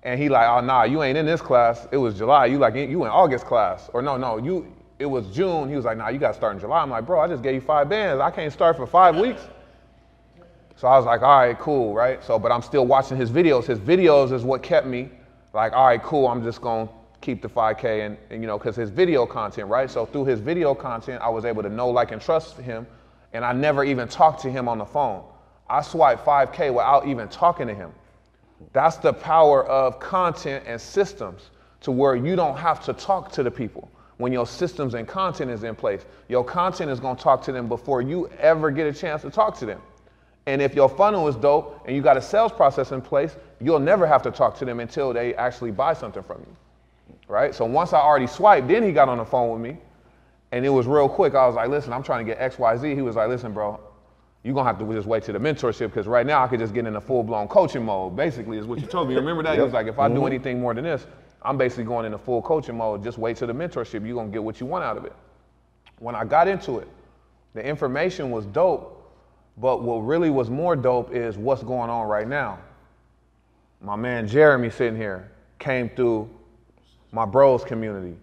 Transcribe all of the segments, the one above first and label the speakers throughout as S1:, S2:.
S1: And he like, oh, nah, you ain't in this class. It was July. You in August class. Or no, it was June. He was like, nah, you got to start in July. I'm like, bro, I just gave you 5 bands. I can't start for 5 weeks. So I was like, all right, cool, right? So, but I'm still watching his videos. His videos is what kept me like, all right, cool, I'm just going to keep the 5K and you know, because his video content, right? So through his video content, I was able to know, like, and trust him. And I never even talked to him on the phone. I swiped 5K without even talking to him. That's the power of content and systems, to where you don't have to talk to the people. When your systems and content is in place, your content is going to talk to them before you ever get a chance to talk to them. And if your funnel is dope and you got a sales process in place, you'll never have to talk to them until they actually buy something from you, right? So once I already swiped, then he got on the phone with me, and it was real quick. I was like, listen, I'm trying to get X, Y, Z. He was like, listen, bro, you're going to have to just wait to the mentorship, because right now I could just get in a full-blown coaching mode, basically, is what you told me. You remember that? He was like, if I do anything more than this, I'm basically going into full coaching mode. Just wait till the mentorship. You're going to get what you want out of it. When I got into it, the information was dope, but what really was more dope is what's going on right now. My man Jeremy sitting here came through my bros community.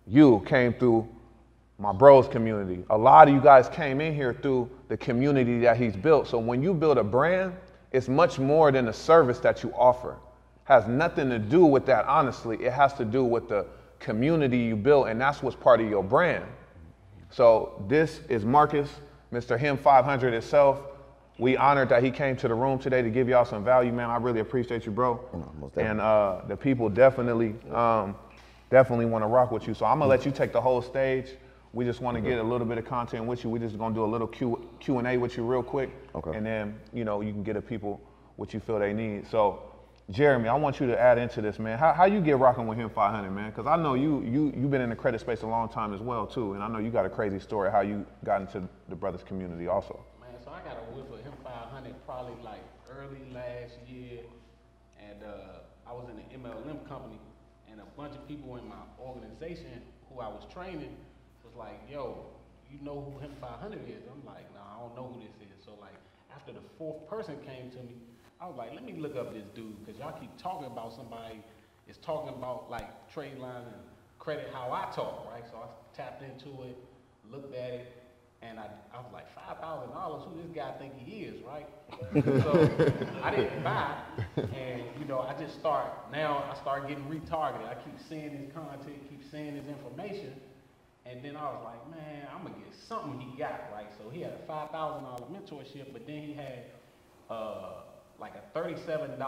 S1: You came through my bros community. A lot of you guys came in here through the community that he's built. So when you build a brand, it's much more than a service that you offer. Has nothing to do with that, honestly. It has to do with the community you built, and that's what's part of your brand. So this is Marcus, Mr. Him 500 itself. We honored that he came to the room today to give y'all some value, man. I really appreciate you, bro. And the people definitely want to rock with you. So I'm gonna let you take the whole stage. We just want to get a little bit of content with you. We're just gonna do a little Q&A with you real quick. Okay. And then, you know, you can get the people what you feel they need. So Jeremy, I want you to add into this, man. How you get rocking with Him 500, man? Because I know you've been in the credit space a long time as well, too. And I know you got a crazy story how you got into the brothers community also.
S2: Man, so I got a whiff of Him 500 probably like early last year. And I was in the MLM company, and a bunch of people in my organization who I was training was like, yo, you know who Him 500 is? I'm like, nah, I don't know who this is. So like after the 4th person came to me, I was like, let me look up this dude, because y'all keep talking about somebody is talking about like trade lines and credit how I talk, right? So I tapped into it, looked at it, and I was like, $5,000, who this guy think he is, right? So I didn't buy, and you know, I start getting retargeted. I keep seeing his content, keep seeing his information, and then I was like, man, I'm gonna get something he got, right? So he had a $5,000 mentorship, but then he had like a $37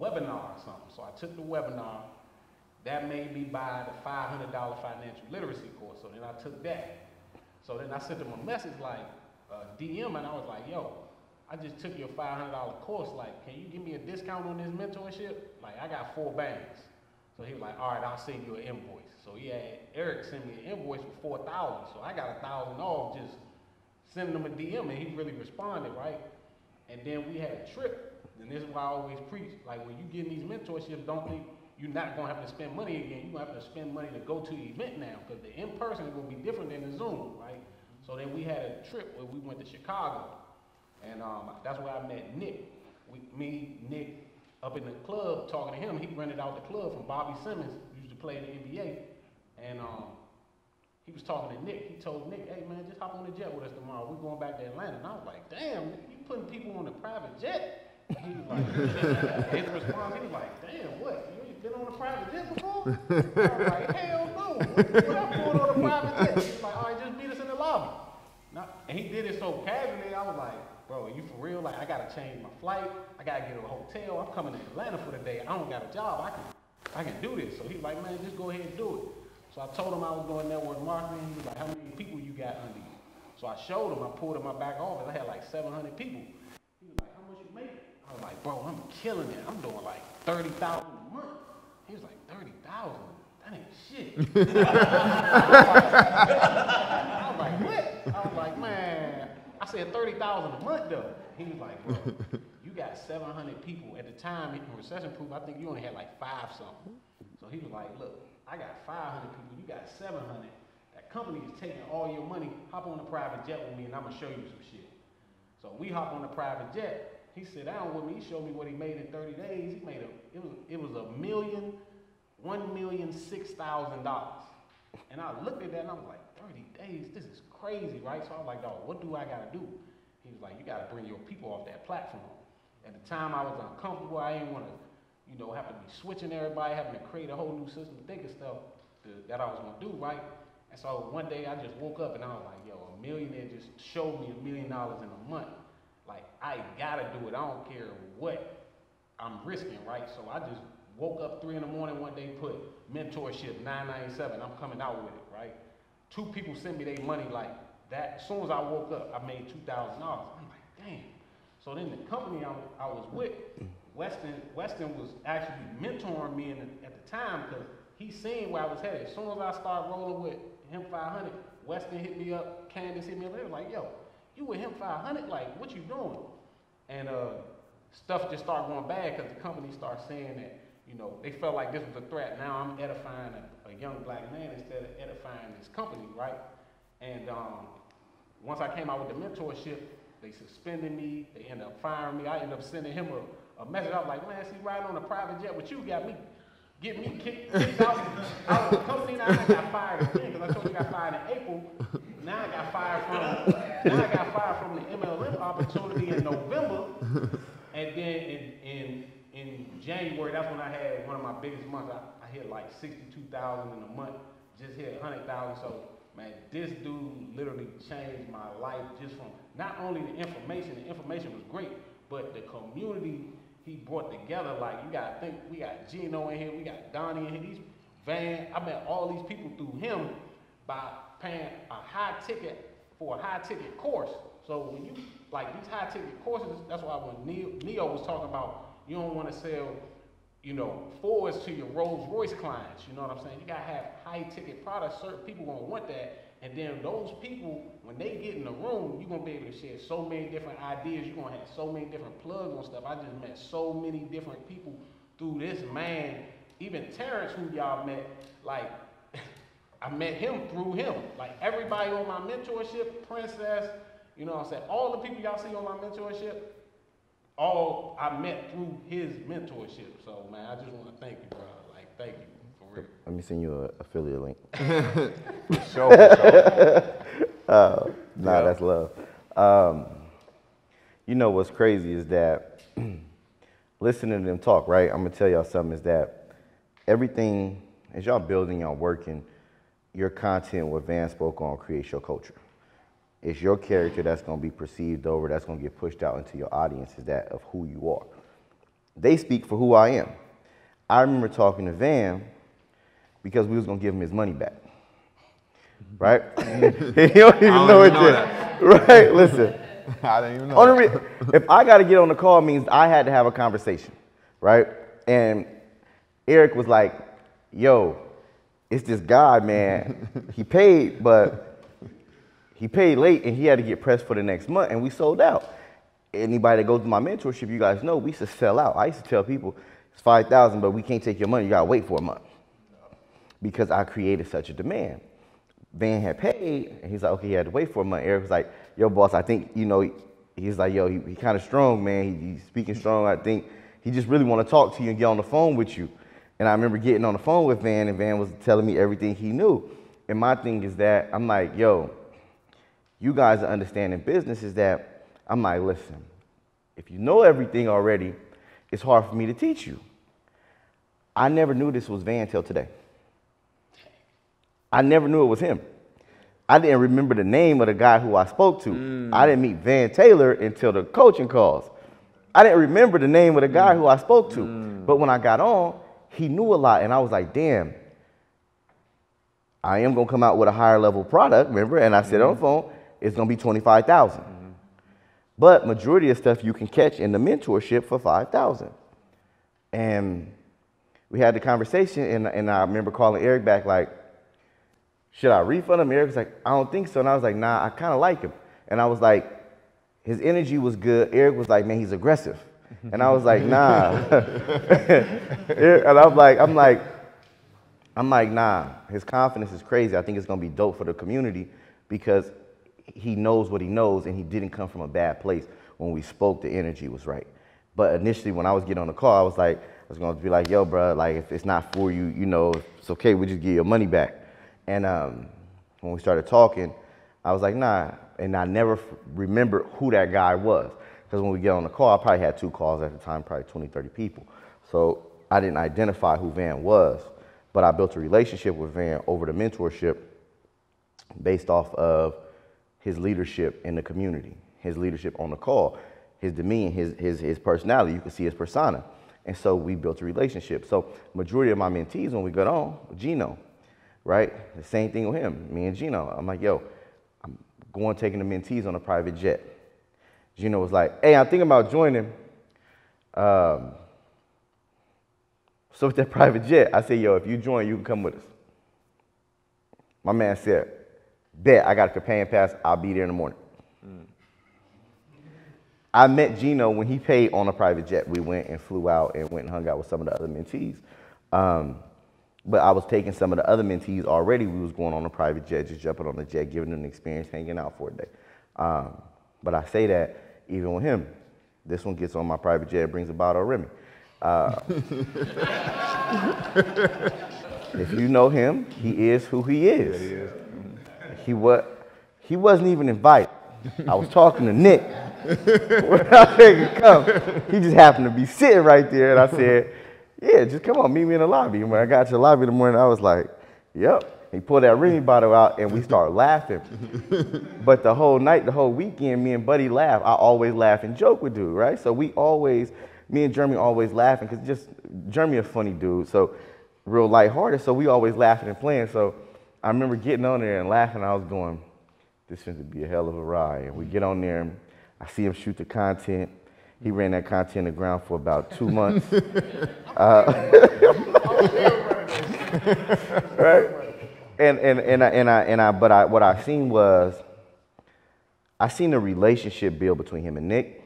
S2: webinar or something. So I took the webinar. That made me buy the $500 financial literacy course. So then I took that. So then I sent him a message like DM, and I was like, yo, I just took your $500 course. Like, can you give me a discount on this mentorship? Like, I got 4 banks. So he was like, all right, I'll send you an invoice. So he had Eric send me an invoice for $4,000. So I got $1,000 off just sending him a DM, and he really responded, right? And then we had a trip, and this is why I always preach, like when you get in these mentorships, don't think you're not gonna have to spend money again. You're gonna have to spend money to go to the event now, because the in-person is gonna be different than the Zoom, right? So then we had a trip where we went to Chicago, and that's where I met Nick. Nick, up in the club talking to him, he rented out the club from Bobby Simmons, who used to play in the NBA, and he was talking to Nick. He told Nick, hey man, just hop on the jet with us tomorrow. We're going back to Atlanta. And I was like, damn, you putting people on a private jet? He was like, his response, he was like, damn, what? You ain't been on a private jet before? I was like, hell no. What I'm going on a private jet? He was like, all right, just meet us in the lobby. And he did it so casually, I was like, bro, are you for real? Like, I gotta change my flight. I gotta get a hotel. I'm coming to Atlanta for the day. I don't got a job. I can do this. So he was like, man, just go ahead and do it. So I told him I was doing network marketing. He was like, how many people you got under you? So I showed him, I pulled in my back office, I had like 700 people. He was like, how much you making? I was like, bro, I'm killing it. I'm doing like 30,000 a month. He was like, 30,000? That ain't shit. I was like, what? I was like, man, I said 30,000 a month though. He was like, bro, you got 700 people. At the time, in recession proof, I think you only had like 5 something. So he was like, look, I got 500 people, you got 700. That company is taking all your money. Hop on a private jet with me and I'm gonna show you some shit. So we hop on a private jet. He sat down with me. He showed me what he made in 30 days. He made it was $1,006,000. And I looked at that and I was like, 30 days, this is crazy, right? So I was like, dog, what do I gotta do? He was like, you gotta bring your people off that platform. At the time I was uncomfortable. I didn't wanna, have to be switching everybody, having to create a whole new system, thinking stuff that I was gonna do, right? And so one day I just woke up and I was like, yo, a millionaire just showed me $1 million in a month. Like, I gotta do it. I don't care what I'm risking, right? So I just woke up 3 in the morning one day, put mentorship $997. I'm coming out with it, right? 2 people sent me their money like that. As soon as I woke up, I made $2,000. I'm like, damn. So then the company I was with, Weston was actually mentoring me at the time because he seen where I was headed. As soon as I started rolling with him 500, Weston hit me up, Candace hit me up. They were like, yo, you with him 500? Like, what you doing? And stuff just started going bad because the company started saying that, they felt like this was a threat. Now I'm edifying a young black man instead of edifying this company, right? And once I came out with the mentorship, they suspended me. They ended up firing me. I ended up sending him a message. I was like, man, see, riding on a private jet with you get me kicked out of the company. Now I got fired again because I told you I got fired in April. Now I got fired from the MLM opportunity in November, and then in January, that's when I had one of my biggest months. I hit like 62,000 in a month. Just hit 100,000. So man, this dude literally changed my life just from not only the information. The information was great, but the community he brought together. Like, you gotta think, we got Gino in here, we got Donnie in here. I met all these people through him by paying a high ticket for a high ticket course. So when you, like these high ticket courses, that's why when Neo was talking about, you don't want to sell, Fords to your Rolls Royce clients. You know what I'm saying? You gotta have high ticket products. Certain people gonna want that. And then those people, when they get in the room, you're gonna be able to share so many different ideas. You're gonna have so many different plugs on stuff. I just met so many different people through this man. Even Terrence, who y'all met, like, I met him through him. Like, everybody on my mentorship, Princess, you know what I'm saying? All the people y'all see on my mentorship, all I met through his mentorship. So, man, I just want to thank you, bro. Like, thank you, for real.
S3: Let me send you an affiliate link.
S1: For sure.
S3: That's love. What's crazy is that listening to them talk, right? I'm going to tell y'all something is that everything, as y'all building, y'all working, your content, what Van spoke on, creates your culture. It's your character that's going to be perceived over, that's going to get pushed out into your audience, is that of who you are. They speak for who I am. I remember talking to Van because we was going to give him his money back. Right? He don't even know it yet. Right? Listen.
S1: I didn't even know.
S3: If I got to get on the call, means I had to have a conversation. Right? And Eric was like, yo, it's this guy, man. He paid, but he paid late and he had to get pressed for the next month, and we sold out. Anybody that goes to my mentorship, you guys know we used to sell out. I used to tell people it's 5,000, but we can't take your money. You gotta wait for a month because I created such a demand. Van had paid, and he's like, okay, he had to wait for a month. Eric was like, yo, boss, I think he's like, yo, he kind of strong, man. He's speaking strong. I think he just really want to talk to you and get on the phone with you. And I remember getting on the phone with Van, and Van was telling me everything he knew. And my thing is that I'm like, yo, you guys are understanding business is that I'm like, listen, if you know everything already, it's hard for me to teach you. I never knew this was Van till today. I never knew it was him. I didn't remember the name of the guy who I spoke to. I didn't meet Van Taylor until the coaching calls. I didn't remember the name of the guy who I spoke to. But when I got on, he knew a lot, and I was like, damn, I am going to come out with a higher level product, remember? And I said on the phone, it's going to be $25,000. But majority of stuff you can catch in the mentorship for $5,000. And we had the conversation, and I remember calling Eric back like, should I refund him? Eric was like, I don't think so. And I was like, nah, I kind of like him. And I was like, his energy was good. Eric was like, man, he's aggressive. And I was like, nah. And I'm like, nah, his confidence is crazy. I think it's going to be dope for the community because he knows what he knows, and he didn't come from a bad place. when we spoke, the energy was right. But initially, when I was getting on the call, I was going to be like, yo, bro, like, if it's not for you, you know, it's okay, we just give your money back. And when we started talking, I was like, nah, and I never remembered who that guy was. Because when we get on the call, I probably had 2 calls at the time, probably 20, 30 people. So I didn't identify who Van was, but I built a relationship with Van over the mentorship based off of his leadership in the community, his leadership on the call, his demeanor, his personality. You can see his persona. And so we built a relationship. So majority of my mentees, when we got on, Gino, right? The same thing with him, me and Gino. I'm like, yo, I'm going taking the mentees on a private jet. Gino was like, hey, I'm thinking about joining. So with that private jet, I said, yo, if you join, you can come with us. My man said, bet, I got a companion pass, I'll be there in the morning. I met Gino when he paid on a private jet. We went and flew out and went and hung out with some of the other mentees. But I was taking some of the other mentees already. We was going on a private jet, just jumping on the jet, giving them an experience, hanging out for a day. But I say that even with him. This one gets on my private jet, brings a bottle of Remy. If you know him, he is who he is.
S1: Yeah, he is.
S3: He wasn't even invited. I was talking to Nick. When I said come, he just happened to be sitting right there, and I said, yeah, just come on, meet me in the lobby. And when I got to the lobby in the morning, I was like, yep. He pulled that Remy bottle out, and we started laughing. But the whole night, the whole weekend, me and Buddy laugh. I always laugh and joke with dude, right? So me and Jeremy always laughing, because just Jeremy a funny dude, so real lighthearted, so we always laughing and playing. So I remember getting on there and laughing. I was going, this is going to be a hell of a ride. And we get on there, and I see him shoot the content. He ran that content in the ground for about 2 months. Right? But what I seen was, I seen the relationship build between him and Nick.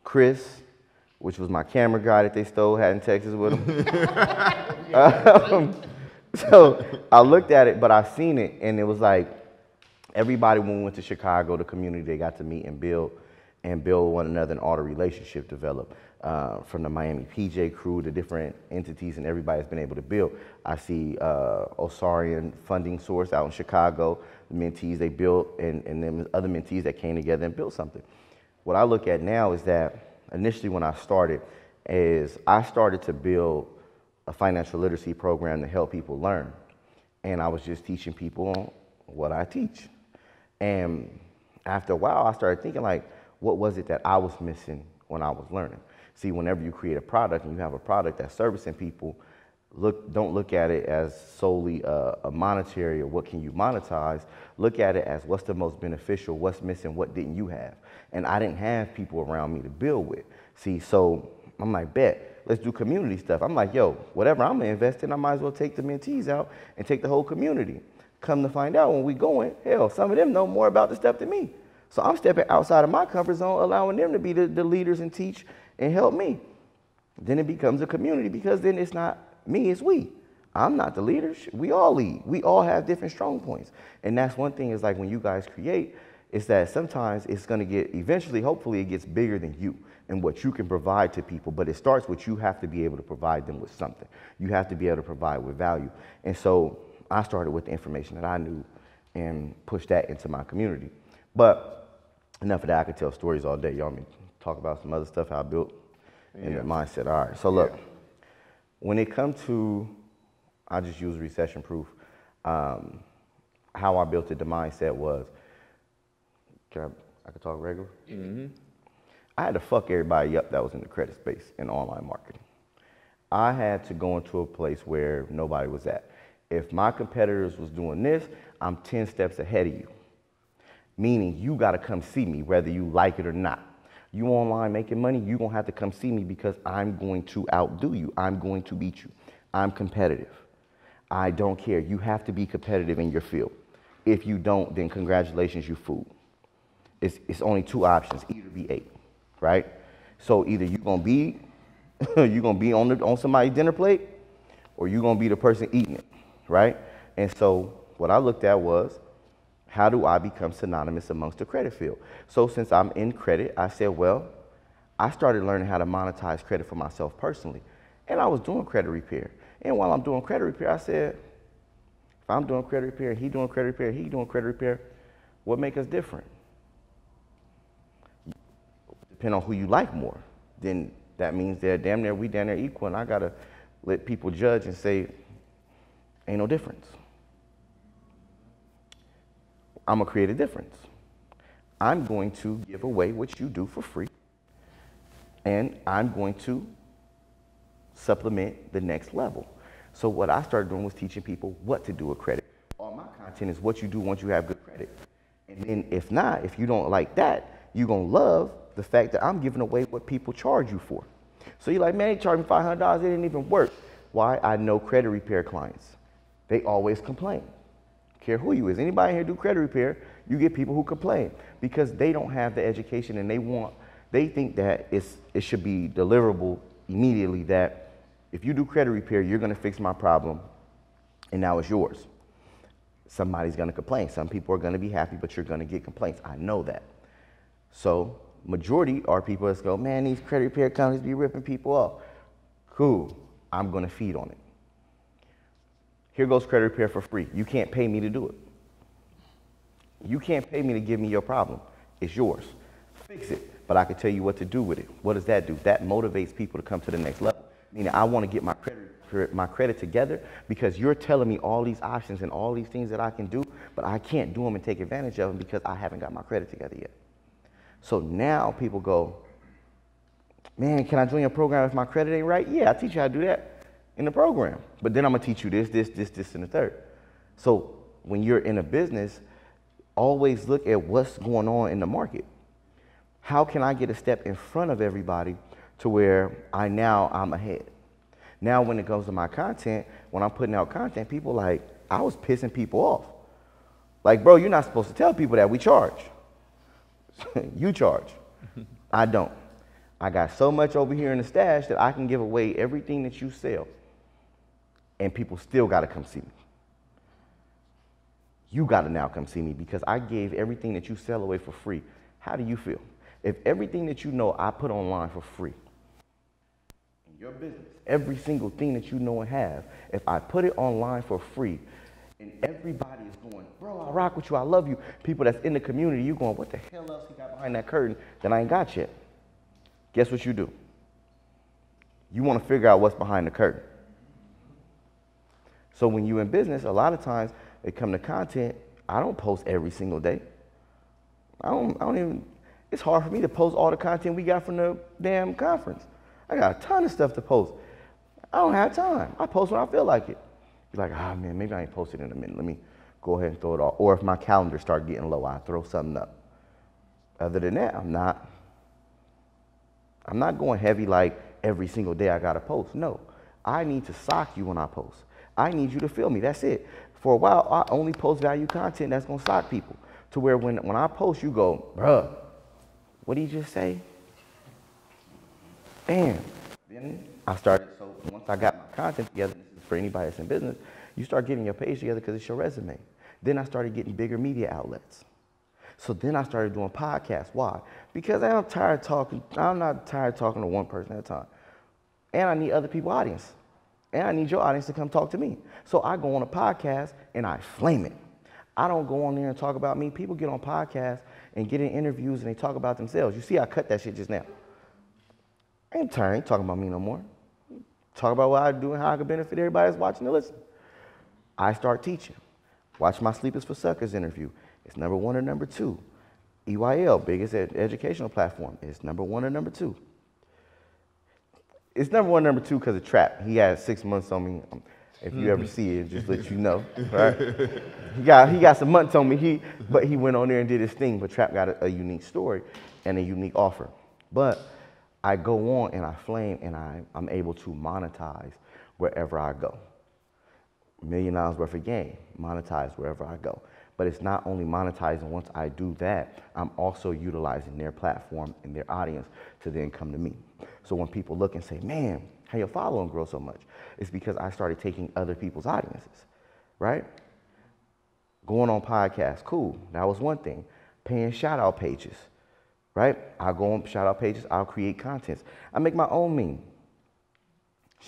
S3: Chris, which was my camera guy that they stole, had in Texas with him. So I looked at it, but I seen it, and it was like everybody when we went to Chicago, the community, they got to meet and build one another, and all the relationship developed. From the Miami PJ crew, the different entities, and everybody's been able to build. I see Osarian funding source out in Chicago, the mentees they built, and then other mentees that came together and built something. What I look at now is that initially when I started to build a financial literacy program to help people learn. And I was just teaching people on what I teach. And after a while, I started thinking, like, what was it that I was missing when I was learning? See, whenever you create a product and you have a product that's servicing people, don't look at it as solely a monetary or what can you monetize. Look at it as what's the most beneficial, what's missing, what didn't you have? And I didn't have people around me to build with. See, so I'm like, bet, let's do community stuff. I'm like, yo, whatever I'm gonna invest in, I might as well take the mentees out and take the whole community. Come to find out when we going, hell, some of them know more about the stuff than me. So I'm stepping outside of my comfort zone, allowing them to be the leaders and teach and help me. Then it becomes a community, because then it's not me, it's we. I'm not the leader, we all lead. We all have different strong points. And that's one thing, is like when you guys create, is that sometimes it's gonna get, eventually, hopefully it gets bigger than you and what you can provide to people, but it starts with you have to be able to provide them with something. You have to be able to provide with value. And so I started with the information that I knew and pushed that into my community. But enough of that, I could tell stories all day. Y'all want me to talk about some other stuff, how I built and the mindset. All right, so look, when it comes to, I just use recession proof, how I built it, the mindset was, I could talk regular? Mm-hmm. I had to fuck everybody up that was in the credit space in online marketing. I had to go into a place where nobody was at. If my competitors was doing this, I'm 10 steps ahead of you. Meaning you gotta come see me whether you like it or not. You online making money, you're gonna have to come see me, because I'm going to outdo you. I'm going to beat you. I'm competitive. I don't care. You have to be competitive in your field. If you don't, then congratulations, you fool. It's only 2 options, either be 8, right? So either you're gonna be on somebody's dinner plate, or you're gonna be the person eating it, right? And so what I looked at was, How do I become synonymous amongst the credit field? So since I'm in credit, I said, well, I started learning how to monetize credit for myself personally. And I was doing credit repair. And while I'm doing credit repair, I said, if I'm doing credit repair, he doing credit repair, he doing credit repair, what makes us different? Depending on who you like more, then that means we damn near equal, and I gotta let people judge and say, ain't no difference. I'm gonna create a difference. I'm going to give away what you do for free, and I'm going to supplement the next level. So what I started doing was teaching people what to do with credit. All my content is what you do once you have good credit. And then if not, if you don't like that, you're gonna love the fact that I'm giving away what people charge you for. So you're like, man, they charged me $500, it didn't even work. Why? I know credit repair clients. They always complain. Care who you is. Anybody here do credit repair, you get people who complain because they don't have the education and they think that it should be deliverable immediately, that if you do credit repair, you're gonna fix my problem and now it's yours. Somebody's gonna complain. Some people are gonna be happy, but you're gonna get complaints. I know that. So majority are people that go, man, these credit repair companies be ripping people off. Cool, I'm gonna feed on it. Here goes credit repair for free. You can't pay me to do it. You can't pay me to give me your problem. It's yours. Fix it, but I can tell you what to do with it. What does that do? That motivates people to come to the next level. Meaning I want to get my credit together because you're telling me all these options and all these things that I can do, but I can't do them and take advantage of them because I haven't got my credit together yet. So now people go, man, can I join your program if my credit ain't right? Yeah, I'll teach you how to do that in the program. But then I'm gonna teach you this, and the third. So when you're in a business, always look at what's going on in the market. How can I get a step in front of everybody to where I'm ahead? Now when it comes to my content, when I'm putting out content, people like, I was pissing people off. Like, bro, you're not supposed to tell people that we charge. You charge. I don't. I got so much over here in the stash that I can give away everything that you sell, and people still got to come see me. You got to now come see me because I gave everything that you sell away for free. How do you feel? If everything that you know I put online for free, in your business, every single thing that you know and have, if I put it online for free, and everybody is going, bro, I rock with you, I love you. People that's in the community, you going, what the hell else he got behind that curtain that I ain't got yet? Guess what you do? You want to figure out what's behind the curtain. So when you're in business, a lot of times they come to content. I don't post every single day. I don't even, it's hard for me to post all the content we got from the damn conference. I got a ton of stuff to post. I don't have time. I post when I feel like it. You're like, man, maybe I ain't posted in a minute. Let me go ahead and throw it all. Or if my calendar start getting low, I throw something up. Other than that, I'm not going heavy like every single day I gotta post. No, I need to sock you when I post. I need you to feel me, that's it. For a while, I only post value content that's gonna sock people. To where when I post, you go, bruh, what did you just say? Damn. Then I started, so once I got my content together, this is for anybody that's in business, you start getting your page together because it's your resume. Then I started getting bigger media outlets. So then I started doing podcasts. Why? Because I'm not tired of talking to one person at a time. And I need other people's audience. And I need your audience to come talk to me. So I go on a podcast and I flame it. I don't go on there and talk about me. People get on podcasts and get in interviews and they talk about themselves. You see, I cut that shit just now. I ain't tired, I ain't talking about me no more. Talk about what I do and how I can benefit everybody that's watching and listening. I start teaching. Watch my Sleep is for Suckers interview. It's number 1 or number 2. EYL, biggest educational platform. It's number 1 or number 2. It's number 1, number 2 because of Trap. He had 6 months on me. If you ever see it, just let you know, right? He got some months on me, but he went on there and did his thing, but Trap got a unique story and a unique offer. But I go on and I flame and I'm able to monetize wherever I go. $1 million worth of game, monetize wherever I go. But it's not only monetizing once I do that, I'm also utilizing their platform and their audience to then come to me. So when people look and say, man, how your following grow so much? It's because I started taking other people's audiences, right? Going on podcasts, cool. That was one thing. Paying shout out pages, right? I'll go on shout out pages, I'll create contents. I make my own meme.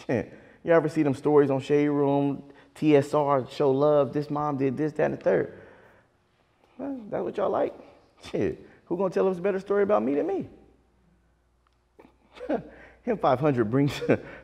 S3: Shit. You ever see them stories on Shade Room, TSR, show love, this mom did this, that, and the third? Well, that's what y'all like? Shit. Who gonna tell us a better story about me than me? Him 500 brings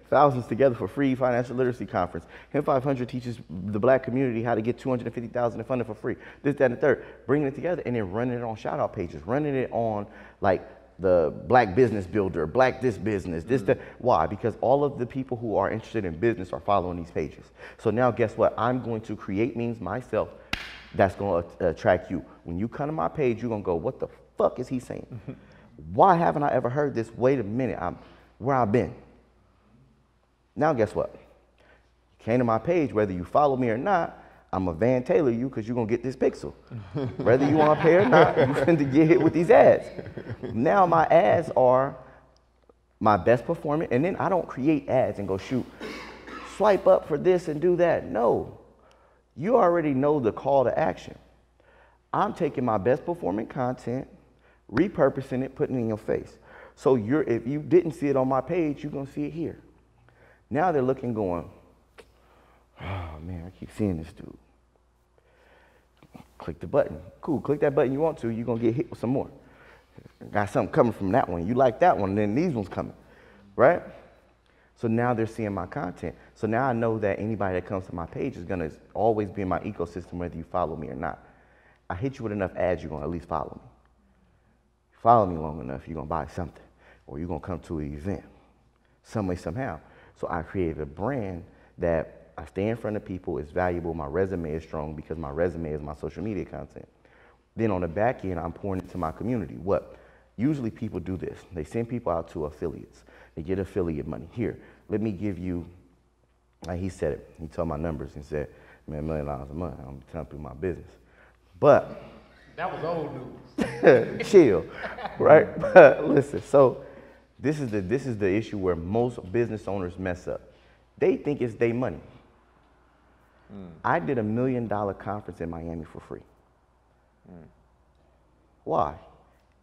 S3: thousands together for free financial literacy conference. Him 500 teaches the black community how to get $250,000 in funding for free. This, that, and the third. Bringing it together and then running it on shout out pages, running it on like the Black Business Builder, Black this business, this, that. Why? Because all of the people who are interested in business are following these pages. So now guess what? I'm going to create memes myself that's going to attract you. When you come to my page, you're going to go, what the fuck is he saying? Why haven't I ever heard this? Wait a minute, where I've been. Now guess what? You came to my page, whether you follow me or not, I'm going to Van Taylor you because you're going to get this pixel. Whether you want to pay or not, you're going to get hit with these ads. Now my ads are my best performing, and then I don't create ads and go shoot, swipe up for this and do that. No, you already know the call to action. I'm taking my best performing content, repurposing it, putting it in your face. So if you didn't see it on my page, you're going to see it here. Now they're looking going, oh man, I keep seeing this dude. Click the button. Cool, click that button you want to, you're going to get hit with some more. Got something coming from that one. You like that one, then these ones coming, right? So now they're seeing my content. So now I know that anybody that comes to my page is going to always be in my ecosystem whether you follow me or not. I hit you with enough ads, you're going to at least follow me. Follow me long enough, you're going to buy something, or you're going to come to an event, some way, somehow. So I created a brand that I stay in front of people, it's valuable, my resume is strong because my resume is my social media content. Then on the back end, I'm pouring into my community. What? Usually people do this. They send people out to affiliates. They get affiliate money. Here, let me give you, like he said it, he told my numbers and said, man, $1 million a month, I'm telling people my business. But
S2: that was old news.
S3: Chill, right? But listen, so this is the issue where most business owners mess up. They think it's their money. I did $1 million conference in Miami for free. Why?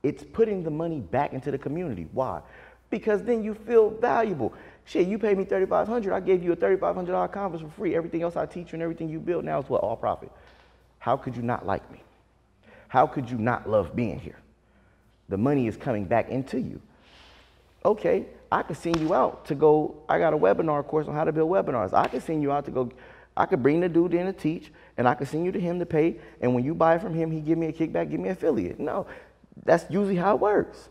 S3: It's putting the money back into the community. Why? Because then you feel valuable. Shit, you paid me $3,500. I gave you a $3,500 conference for free. Everything else I teach you and everything you build now is what? All profit. How could you not like me? How could you not love being here? The money is coming back into you. Okay, I could send you out to go, I got a webinar course on how to build webinars. I could send you out to go, I could bring the dude in to teach, and I could send you to him to pay, and when you buy from him, he give me a kickback, give me an affiliate. No, that's usually how it works.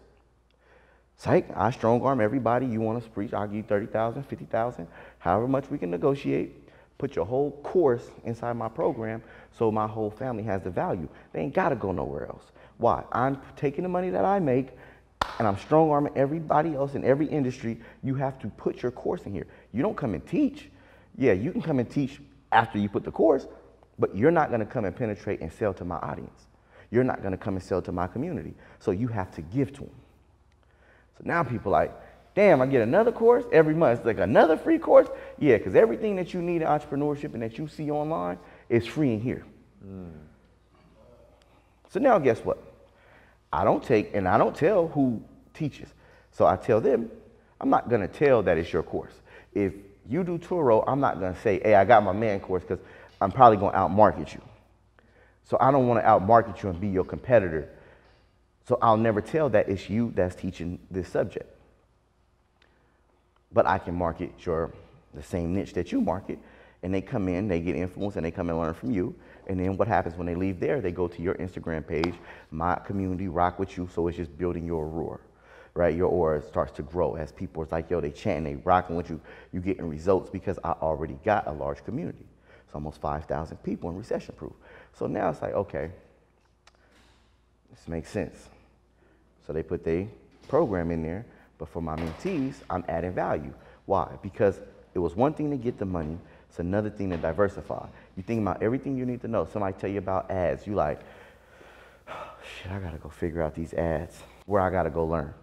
S3: Psych, I strong arm everybody. You want us to preach, I'll give you 30,000, 50,000, however much we can negotiate. Put your whole course inside my program so my whole family has the value. They ain't gotta go nowhere else. Why? I'm taking the money that I make and I'm strong arming everybody else in every industry. You have to put your course in here. You don't come and teach. Yeah, you can come and teach after you put the course, but you're not gonna come and penetrate and sell to my audience. You're not gonna come and sell to my community. So you have to give to them. So now people are like, damn, I get another course every month. It's like another free course? Yeah, because everything that you need in entrepreneurship and that you see online is free in here. So now guess what? I don't take and I don't tell who teaches. So I tell them, I'm not going to tell that it's your course. If you do Turo, I'm not going to say, hey, I got my man course because I'm probably going to outmarket you. So I don't want to outmarket you and be your competitor. So I'll never tell that it's you that's teaching this subject. But I can market the same niche that you market, and they come in, they get influence, and they come and learn from you. And then what happens when they leave there? They go to your Instagram page, my community, rock with you, so it's just building your aura, right? Your aura starts to grow as people are like, yo, they chanting, they rocking with you, you getting results because I already got a large community. It's almost 5,000 people in recession proof. So now it's like, okay, this makes sense. So they put their program in there. But for my mentees, I'm adding value. Why? Because it was one thing to get the money, it's another thing to diversify. You think about everything you need to know. Somebody tell you about ads, you like, oh, shit, I gotta go figure out these ads. Where I gotta go learn.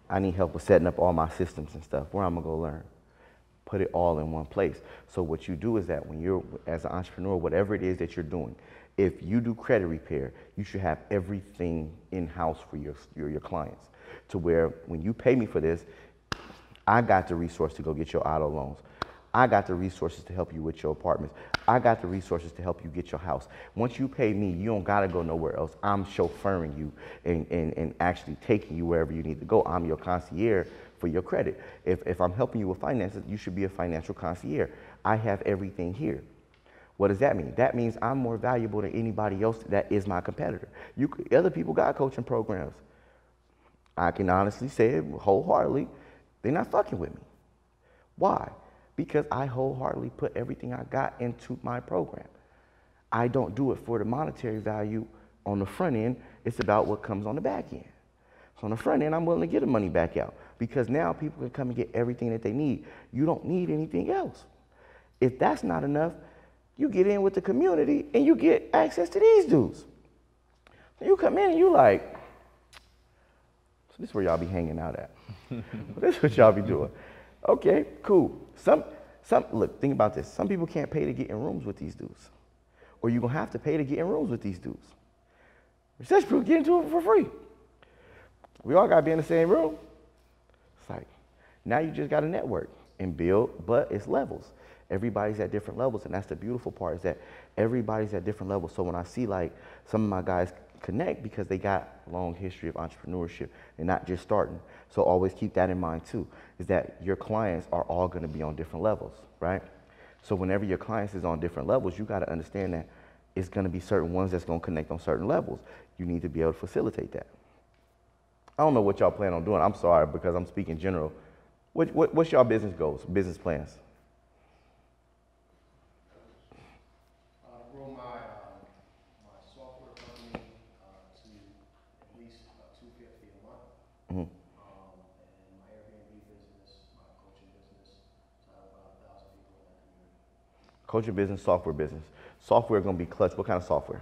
S3: I need help with setting up all my systems and stuff. Where I'm gonna go learn. put it all in one place. So what you do is that when you're, as an entrepreneur, whatever it is that you're doing, if you do credit repair, you should have everything in-house for your clients, to where when you pay me for this, I got the resource to go get your auto loans. I got the resources to help you with your apartments. I got the resources to help you get your house. Once you pay me, you don't gotta go nowhere else. I'm chauffeuring you and actually taking you wherever you need to go. I'm your concierge for your credit. If I'm helping you with finances, you should be a financial concierge. I have everything here. What does that mean? That means I'm more valuable than anybody else that is my competitor. Other people got coaching programs. I can honestly say it wholeheartedly, they're not fucking with me. Why? Because I wholeheartedly put everything I got into my program. I don't do it for the monetary value on the front end. It's about what comes on the back end. So on the front end, I'm willing to get the money back out because now people can come and get everything that they need. You don't need anything else. If that's not enough, you get in with the community and you get access to these dudes. So you come in and you like, so this is where y'all be hanging out at. This is what y'all be doing. Okay, cool. Look, think about this. Some people can't pay to get in rooms with these dudes. Or you're gonna have to pay to get in rooms with these dudes. Such people get into it for free. We all gotta be in the same room. It's like, now you just gotta network and build, but it's levels. Everybody's at different levels, and that's the beautiful part, is that everybody's at different levels. So when I see like some of my guys connect because they got a long history of entrepreneurship and not just starting. So always keep that in mind too, is that your clients are all gonna be on different levels, right? So whenever your clients is on different levels, you gotta understand that it's gonna be certain ones that's gonna connect on certain levels. You need to be able to facilitate that. I don't know what y'all plan on doing. I'm sorry, because I'm speaking general. What's y'all business goals, business plans?
S4: Grow my software company to at least $250 a month.
S3: Mm-hmm.
S4: And my Airbnb business, my coaching business, to have about 1,000 people in that community.
S3: Coaching business, software business. Software gonna be clutch. What kind of software?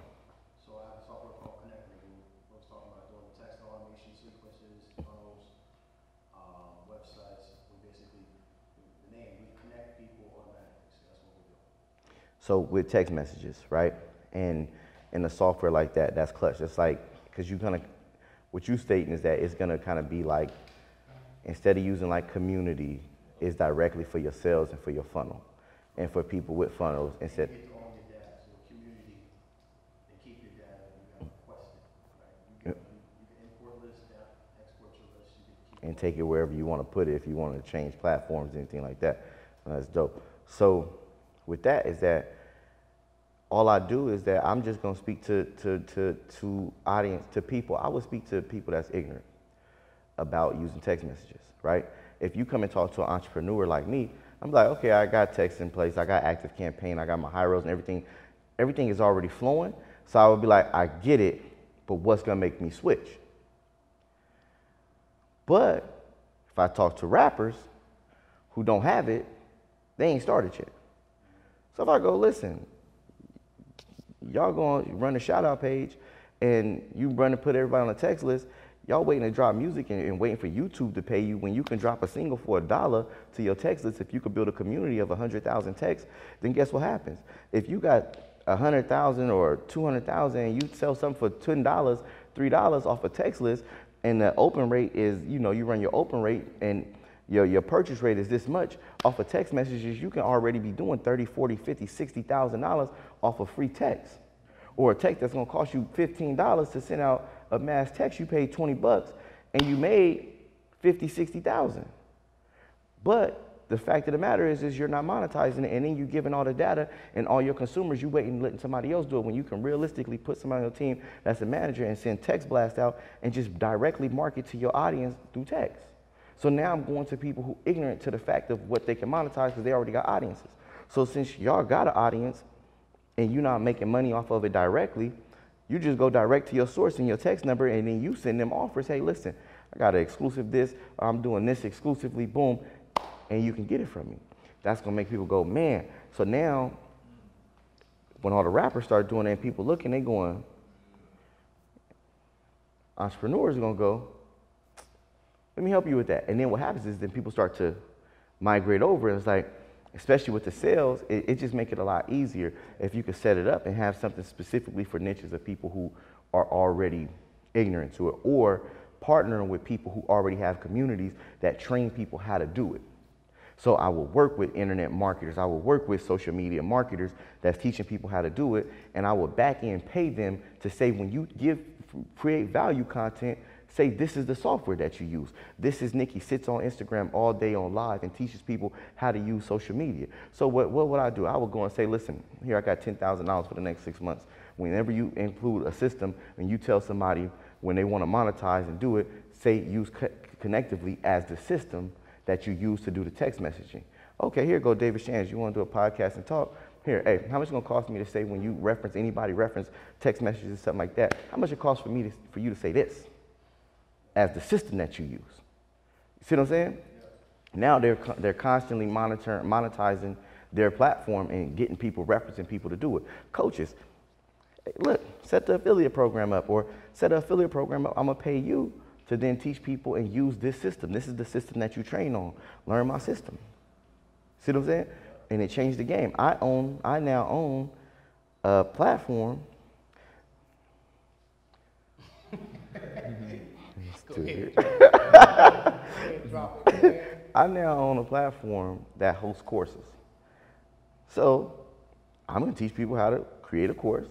S4: So I have a software called Connector. We was talking about doing text automation sequences, funnels, websites. We basically, the name, we connect people automatically. So that's what we do.
S3: So with text messages, right? And in a software like that, that's clutch. It's like, because you're gonna, what you stating is that it's gonna kind of be like, instead of using like community, it's directly for your sales and for your funnel. And for people with funnels, instead.
S4: You get to own your data. So community, they keep your data and you have to request it, right? You can import lists, export your list, you can keep
S3: And take it wherever you want to put it if you want to change platforms, anything like that. That's dope. So with that is that all I do is that I'm just gonna speak to audience, to people. I would speak to people that's ignorant about using text messages, right? If you come and talk to an entrepreneur like me, I'm like, okay, I got text in place, I got Active Campaign, I got my Hyros and everything. Everything is already flowing. So I would be like, I get it, but what's gonna make me switch? But if I talk to rappers who don't have it, they ain't started yet. So if I go, listen, y'all gonna run a shout out page and you run and put everybody on a text list, y'all waiting to drop music and waiting for YouTube to pay you when you can drop a single for $1 to your text list. If you could build a community of 100,000 texts, then guess what happens? If you got 100,000 or 200,000 and you sell something for $10, $3 off a text list, and the open rate is, you know, you run your open rate and your purchase rate is this much off of text messages, you can already be doing $30, $40, $50, $60,000 off of free text. Or a text that's gonna cost you $15 to send out a mass text, you paid $20 and you made 50, 60,000. But the fact of the matter is you're not monetizing it, and then you're giving all the data and all your consumers, you waiting and letting somebody else do it, when you can realistically put somebody on your team that's a manager and send text blast out and just directly market to your audience through text. So now I'm going to people who ignorant to the fact of what they can monetize because they already got audiences. So since y'all got an audience and you're not making money off of it directly, you just go direct to your source and your text number, and then you send them offers. Hey, listen, I got an exclusive this, I'm doing this exclusively, boom, and you can get it from me. That's gonna make people go, man. So now, when all the rappers start doing it and people looking, they going, entrepreneurs are gonna go, let me help you with that. And then what happens is then people start to migrate over. It's like, especially with the sales, it just make it a lot easier if you could set it up and have something specifically for niches of people who are already ignorant to it, or partnering with people who already have communities that train people how to do it. So I will work with internet marketers, I will work with social media marketers that's teaching people how to do it, and I will back end pay them to say, when you create value content, say this is the software that you use. This is Nikki, sits on Instagram all day on live and teaches people how to use social media. So what would I do? I would go and say, listen, here I got $10,000 for the next 6 months. Whenever you include a system and you tell somebody when they want to monetize and do it, say use Connectively as the system that you use to do the text messaging. Okay, here go David Shands, you want to do a podcast and talk? Here, hey, how much is it gonna cost me to say when you reference text messages and something like that, how much it costs for you to say this as the system that you use? You see what I'm saying? Now they're constantly monetizing their platform and getting people, referencing people to do it. Coaches, hey, look, set the affiliate program up, or set an affiliate program up, I'm gonna pay you to then teach people and use this system. This is the system that you train on. Learn my system. See what I'm saying? And it changed the game. I now own a platform. I now own a platform that hosts courses. So I'm gonna teach people how to create a course,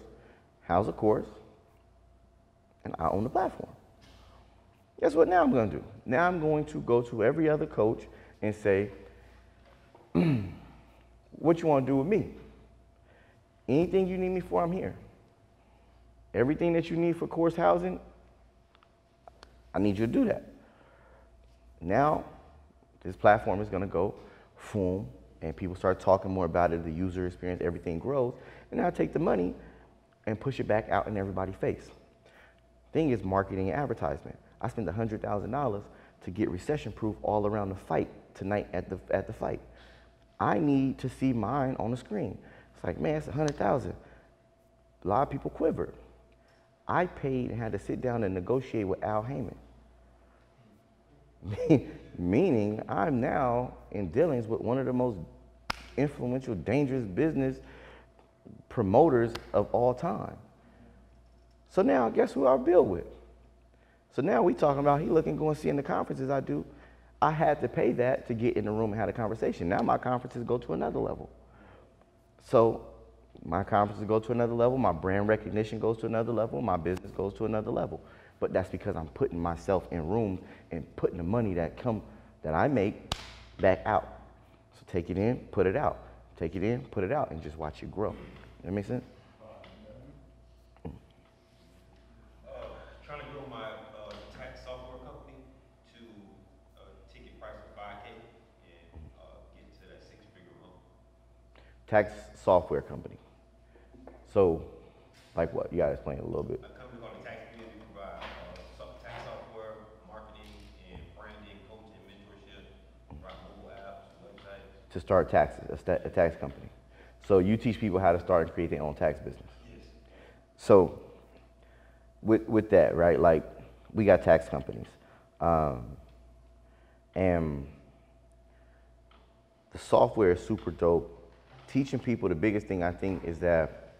S3: house a course, and I own the platform. Guess what now I'm going to do? Now I'm going to go to every other coach and say, what you want to do with me? Anything you need me for, I'm here. Everything that you need for course housing, I need you to do that. Now, this platform is going to go, boom, and people start talking more about it, the user experience, everything grows, and now I take the money and push it back out in everybody's face. Thing is marketing and advertisement. I spent $100,000 to get recession-proof all around the fight tonight at the fight. I need to see mine on the screen. It's like, man, it's $100,000. A lot of people quivered. I paid and had to sit down and negotiate with Al Heyman. Meaning, I'm now in dealings with one of the most influential, dangerous business promoters of all time. So now, guess who I build with? So now we talking about he looking, going, seeing the conferences I do. I had to pay that to get in the room and have a conversation. Now my conferences go to another level. So my conferences go to another level, my brand recognition goes to another level, my business goes to another level. But that's because I'm putting myself in rooms and putting the money that I make back out. So take it in, put it out. Take it in, put it out, and just watch it grow. That make sense?
S5: Trying to grow my tax software company to a ticket price of $5K and get to that six-figure month.
S3: Tax software company. So, like what? You gotta explain a little bit.
S5: A company called TaxBiz. We provide tax software, marketing, and branding, coaching, mentorship, provide mobile apps, websites.
S3: To start taxes, a tax company. So you teach people how to start and create their own tax business.
S5: Yes.
S3: So with that, right, like we got tax companies. And the software is super dope. Teaching people, the biggest thing I think is that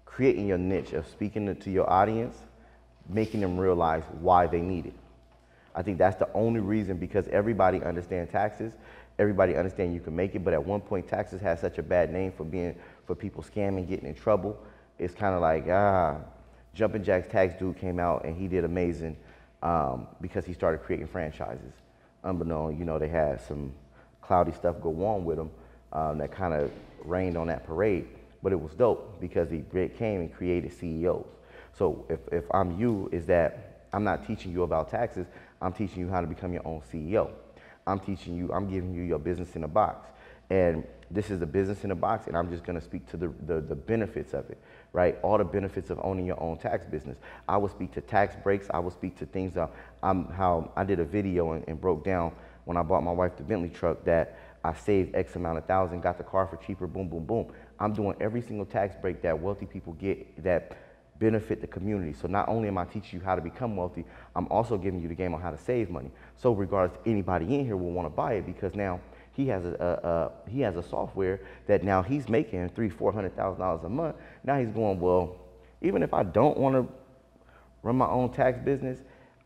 S3: creating your niche of speaking to your audience, making them realize why they need it. I think that's the only reason, because everybody understands taxes, everybody understands you can make it, but at one point taxes had such a bad name for people scamming, getting in trouble. It's kind of like, Jumpin' Jack's tax dude came out and he did amazing because he started creating franchises. Unbeknown, they had some cloudy stuff go on with him that kind of rained on that parade, but it was dope because he came and created CEOs. So if I'm you, is that I'm not teaching you about taxes, I'm teaching you how to become your own CEO. I'm giving you your business in a box. And this is the business in a box, and I'm just gonna speak to the benefits of it, right? All the benefits of owning your own tax business. I will speak to tax breaks, I will speak to things how I did a video and broke down when I bought my wife the Bentley truck that I saved X amount of thousand, got the car for cheaper, boom, boom, boom. I'm doing every single tax break that wealthy people get that benefit the community. So not only am I teaching you how to become wealthy, I'm also giving you the game on how to save money. So regardless, anybody in here will want to buy it, because now He has a software that now he's making $300,000-$400,000 a month. Now he's going, well, even if I don't want to run my own tax business,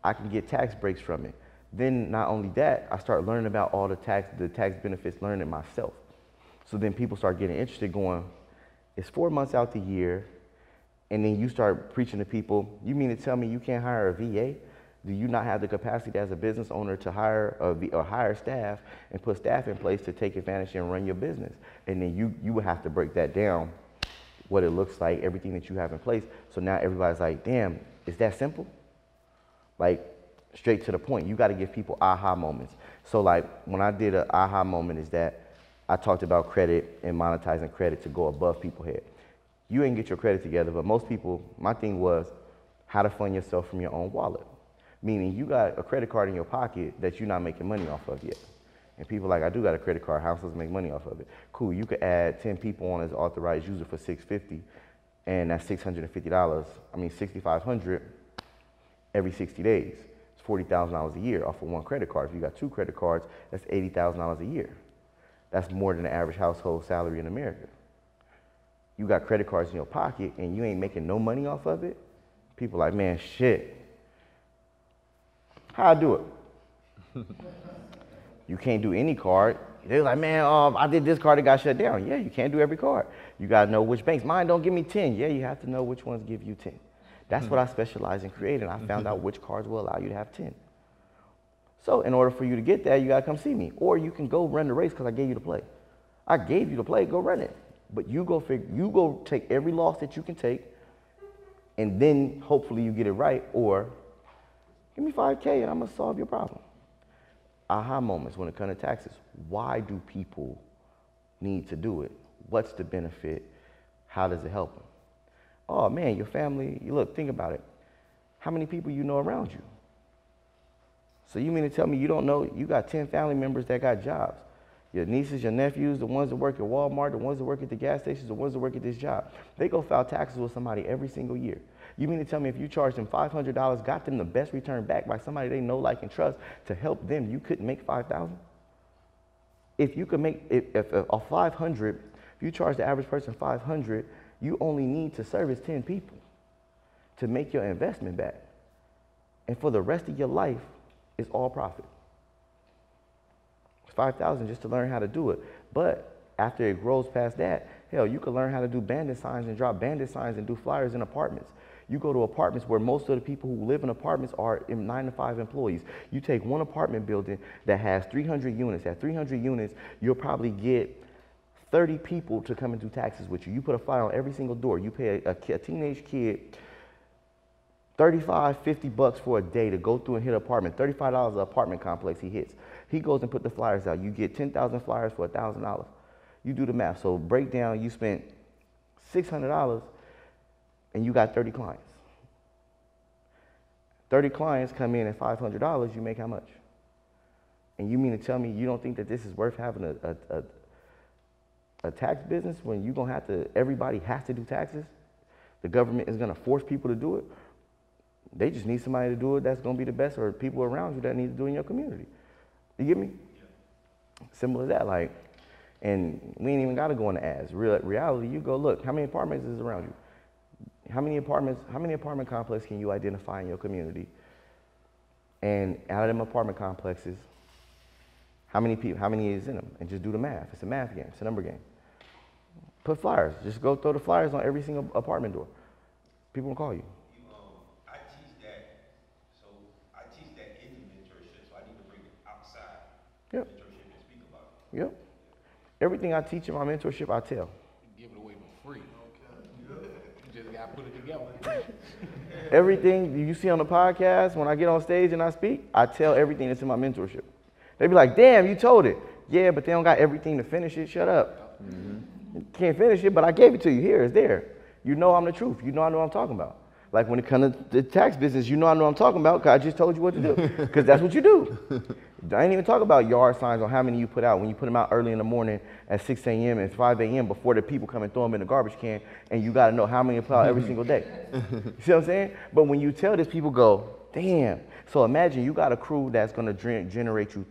S3: I can get tax breaks from it. Then not only that, I start learning about all the tax benefits, learning it myself. So then people start getting interested, going, it's 4 months out the year, and then you start preaching to people, you mean to tell me you can't hire a VA? Do you not have the capacity as a business owner to hire or hire staff and put staff in place to take advantage and run your business? And then you would have to break that down, what it looks like, everything that you have in place. So now everybody's like, damn, is that simple? Like, straight to the point. You got to give people aha moments. So like when I did an aha moment is that I talked about credit and monetizing credit to go above people's head. You ain't get your credit together, but most people, my thing was how to fund yourself from your own wallet. Meaning you got a credit card in your pocket that you're not making money off of yet. And people like, I do got a credit card, how am I supposed to make money off of it? Cool, you could add 10 people on as authorized user for $650, and that's $650, $6,500 every 60 days. It's $40,000 a year off of one credit card. If you got 2 credit cards, that's $80,000 a year. That's more than the average household salary in America. You got credit cards in your pocket and you ain't making no money off of it. People like, man, shit. How I do it? You can't do any card. They're like, man, I did this card, it got shut down. Yeah, you can't do every card. You gotta know which banks. Mine don't give me 10. Yeah, you have to know which ones give you 10. That's what I specialize in creating. I found out which cards will allow you to have 10. So in order for you to get that, you gotta come see me. Or you can go run the race because I gave you the play. I gave you the play, go run it. But you go take every loss that you can take, and then hopefully you get it right, or give me $5K and I'm gonna solve your problem. Aha moments when it comes to taxes. Why do people need to do it? What's the benefit? How does it help them? Oh man, your family, look, think about it. How many people you know around you? So you mean to tell me you don't know, you got 10 family members that got jobs. Your nieces, your nephews, the ones that work at Walmart, the ones that work at the gas stations, the ones that work at this job. They go file taxes with somebody every single year. You mean to tell me if you charged them $500, got them the best return back by somebody they know, like, and trust to help them, you couldn't make $5,000? If you could make, if a 500, if you charge the average person 500, you only need to service 10 people to make your investment back. And for the rest of your life, it's all profit. $5,000 just to learn how to do it. But after it grows past that, hell, you can learn how to do bandit signs and drop bandit signs and do flyers in apartments. You go to apartments where most of the people who live in apartments are 9-to-5 employees. You take one apartment building that has 300 units. At 300 units, you'll probably get 30 people to come and do taxes with you. You put a flyer on every single door. You pay a teenage kid $35, $50 for a day to go through and hit an apartment. $35 an apartment complex he hits. He goes and put the flyers out. You get 10,000 flyers for $1,000. You do the math. So break down, you spent $600 and you got 30 clients. 30 clients come in at $500, you make how much? And you mean to tell me you don't think that this is worth having a tax business when you're gonna have to, everybody has to do taxes? The government is gonna force people to do it? They just need somebody to do it that's gonna be the best, or people around you that need to do it in your community. You get me? Yeah. Simple as that, like, and we ain't even gotta go into ads. Reality, you go look, how many apartments is around you? How many apartment complexes can you identify in your community? And out of them apartment complexes, how many is in them? And just do the math. It's a math game, it's a number game. Put flyers, just go throw the flyers on every single apartment door. People will call you.
S5: I teach that in the mentorship, so I need to bring it outside
S3: Yep.
S5: mentorship and speak about it.
S3: Yep. Everything I teach in my mentorship, I tell.
S2: Give it away for free. You just gotta put it together.
S3: Everything you see on the podcast, when I get on stage and I speak, I tell everything that's in my mentorship. They be like, damn, you told it. Yeah, but they don't got everything to finish it. Shut up. Mm-hmm. Can't finish it, but I gave it to you. Here, it's there. You know I'm the truth. You know I know what I'm talking about. Like when it comes to the tax business, you know I know what I'm talking about because I just told you what to do. Because that's what you do. I ain't even talk about yard signs on how many you put out. When you put them out early in the morning at 6 a.m. and 5 a.m. before the people come and throw them in the garbage can, and you got to know how many you put out every single day. You see what I'm saying? But when you tell this, people go, damn. So imagine you got a crew that's going to generate you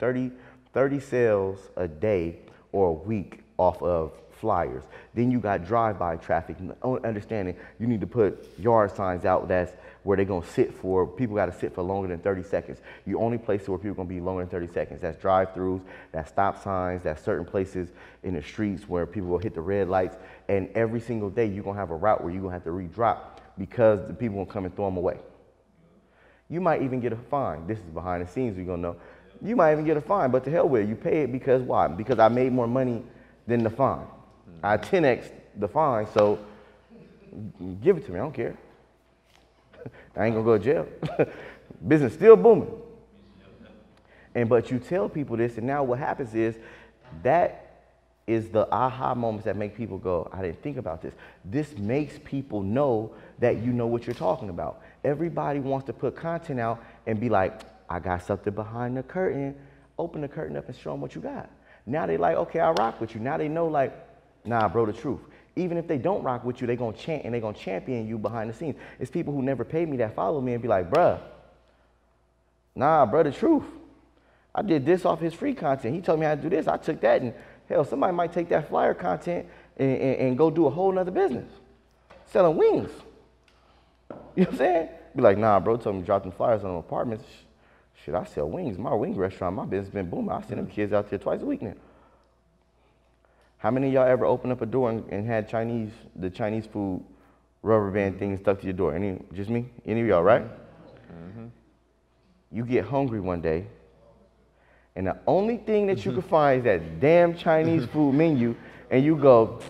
S3: 30 sales a day or a week off of flyers. Then you got drive-by traffic. Understanding you need to put yard signs out that's where they're gonna sit for. People gotta sit for longer than 30 seconds. You only places where people gonna be longer than 30 seconds. That's drive-throughs, that's stop signs, that's certain places in the streets where people will hit the red lights. And every single day you're gonna have a route where you're gonna have to re-drop because the people gonna come and throw them away. You might even get a fine. This is behind the scenes, we're gonna know. You might even get a fine, but to hell with it. You pay it because why? Because I made more money than the fine. I 10x the fine, so give it to me, I don't care. I ain't gonna go to jail. Business still booming. But you tell people this, and now what happens is that is the aha moments that make people go, I didn't think about this. This makes people know that you know what you're talking about. Everybody wants to put content out and be like, I got something behind the curtain. Open the curtain up and show them what you got. Now they like, okay, I rock with you. Now they know like, nah, bro, the truth. Even if they don't rock with you, they're gonna chant and they're gonna champion you behind the scenes. It's people who never paid me that follow me and be like, bruh, nah, bro, the truth. I did this off his free content. He told me how to do this. I took that, and hell, somebody might take that flyer content and go do a whole nother business. Selling wings. You know what I'm saying? Be like, nah, bro, told me to drop them flyers on them apartments. Shit, I sell wings. My wing restaurant, my business been booming. I send them kids out there twice a week now. How many of y'all ever opened up a door and had the Chinese food rubber band thing stuck to your door? Just me? Any of y'all, right? Mm-hmm. You get hungry one day, and the only thing that you can find is that damn Chinese food menu, and you go,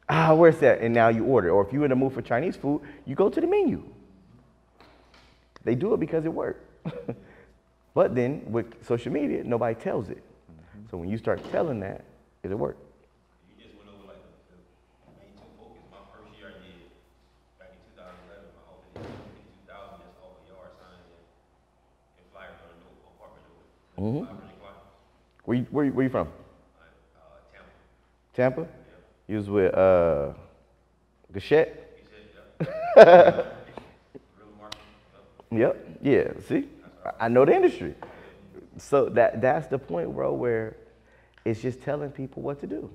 S3: where's that? And now you order. Or if you're in the mood for Chinese food, you go to the menu. They do it because it worked. But then with social media, nobody tells it. Mm-hmm. So when you start telling that, it'll work.
S5: You just went over like the main two focus. My first year I did back in 2011, my opening in 2000, just off a yard sign and flyers on a apartment door.
S3: Mm-hmm. Where you from?
S5: Tampa.
S3: Tampa? Yeah. You was with Gachette?
S5: Yeah.
S3: Yep. Yeah. See, I know the industry. So that's the point, bro, where it's just telling people what to do.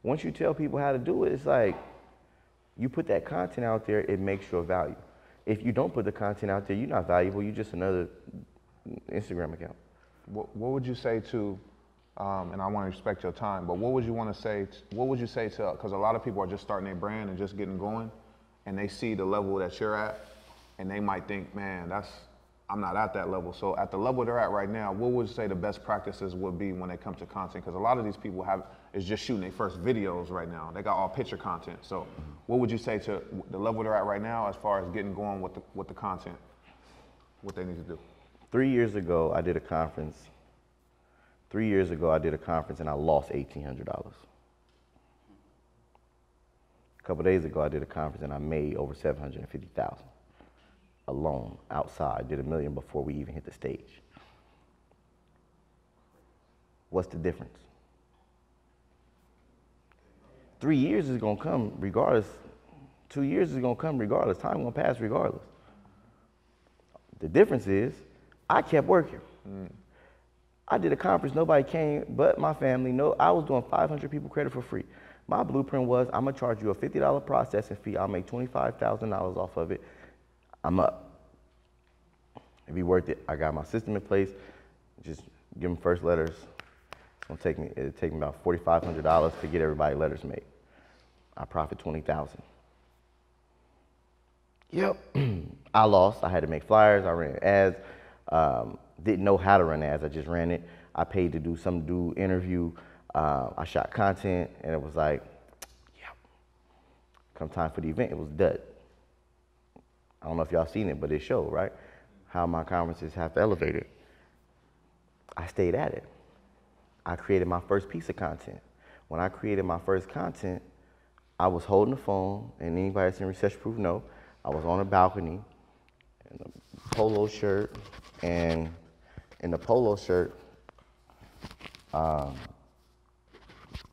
S3: Once you tell people how to do it, it's like you put that content out there, it makes your value. If you don't put the content out there, you're not valuable. You're just another Instagram account.
S1: What would you say to, and I want to respect your time, but what would you want to say? What would you say to? Because a lot of people are just starting their brand and just getting going, and they see the level that you're at, and they might think, man, I'm not at that level. So at the level they're at right now, what would you say the best practices would be when it comes to content? Because a lot of these people is just shooting their first videos right now. They got all picture content. So what would you say to the level they're at right now as far as getting going with the content, what they need to do?
S3: 3 years ago, I did a conference. 3 years ago, I did a conference and I lost $1,800. A couple days ago, I did a conference and I made over $750,000. Alone, outside, did $1 million before we even hit the stage. What's the difference? 3 years is gonna come regardless. 2 years is gonna come regardless. Time gonna pass regardless. The difference is, I kept working. I did a conference, nobody came but my family. No, I was doing 500 people credit for free. My blueprint was, I'm gonna charge you a $50 processing fee. I'll make $25,000 off of it. I'm up. If you worked it, I got my system in place. Just give them first letters. It'll take me about $4,500 to get everybody letters made. I profit $20,000. Yep. I lost. I had to make flyers. I ran ads. Didn't know how to run ads. I just ran it. I paid to do some interview. I shot content, and it was like, yep. Come time for the event, it was dud. I don't know if y'all seen it, but it showed, right? How my conferences have elevated. I stayed at it. I created my first piece of content. When I created my first content, I was holding the phone, and anybody that's in Recession Proof know, I was on a balcony in a polo shirt, and in the polo shirt,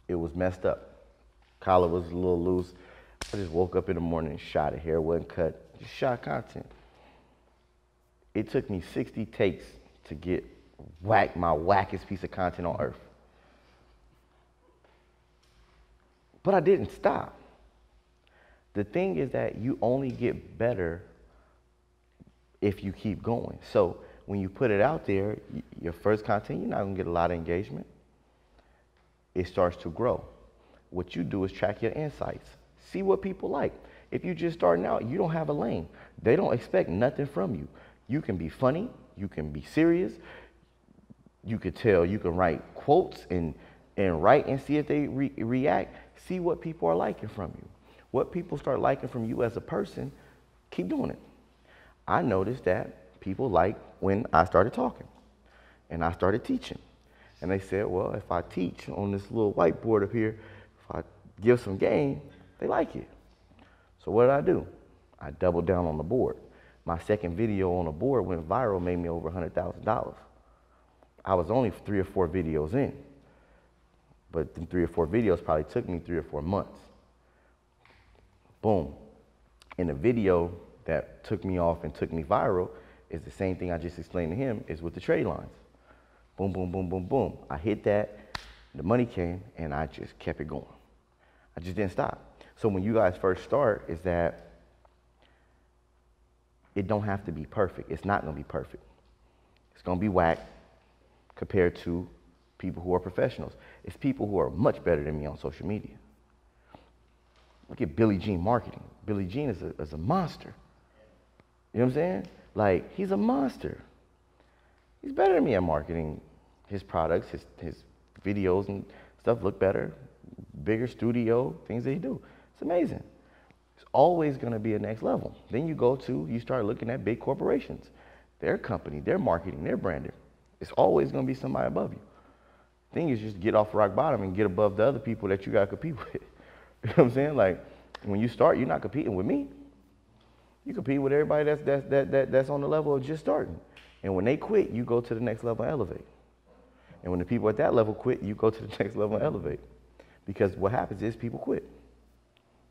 S3: it was messed up. Collar was a little loose. I just woke up in the morning and shot it. Hair wasn't cut. Just shot content. It took me 60 takes to get my wackest piece of content on earth. But I didn't stop. The thing is that you only get better if you keep going. So when you put it out there, your first content, you're not gonna get a lot of engagement. It starts to grow. What you do is track your insights. See what people like. If you're just starting out, you don't have a lane. They don't expect nothing from you. You can be funny, you can be serious, you can write quotes and write and see if they react. See what people are liking from you. What people start liking from you as a person, keep doing it. I noticed that people like when I started talking and I started teaching. And they said, well, if I teach on this little whiteboard up here, if I give some game, they like it. So what did I do? I doubled down on the board. My second video on the board went viral, made me over $100,000. I was only 3 or 4 videos in, but the 3 or 4 videos probably took me 3 or 4 months. Boom. And the video that took me off and took me viral is the same thing I just explained to him, is with the trade lines. Boom, boom, boom, boom, boom. I hit that, the money came, and I just kept it going. I just didn't stop. So when you guys first start, is that it don't have to be perfect. It's not gonna be perfect. It's gonna be whack compared to people who are professionals. It's people who are much better than me on social media. Look at Billie Jean marketing. Billie Jean is a monster. You know what I'm saying? Like, he's a monster. He's better than me at marketing. His products, his videos and stuff look better. Bigger studio, things that he do. It's amazing. It's always gonna be a next level. Then you start looking at big corporations. Their company, their marketing, their branding. It's always gonna be somebody above you. Thing is, just get off rock bottom and get above the other people that you gotta compete with. You know what I'm saying? Like, when you start, you're not competing with me. You compete with everybody that's on the level of just starting. And when they quit, you go to the next level and elevate. And when the people at that level quit, you go to the next level and elevate. Because what happens is people quit.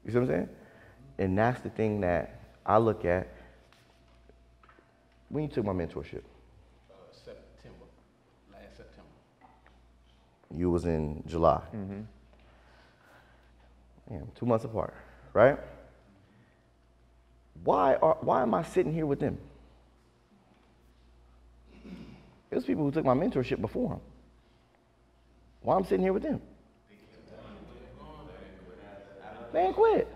S3: You see what I'm saying? And that's the thing that I look at when you took my mentorship.
S2: September, last September.
S3: You was in July. Mm-hmm. Damn, 2 months apart, right? Why am I sitting here with them? It was people who took my mentorship before him. Why I'm sitting here with them? They ain't quit.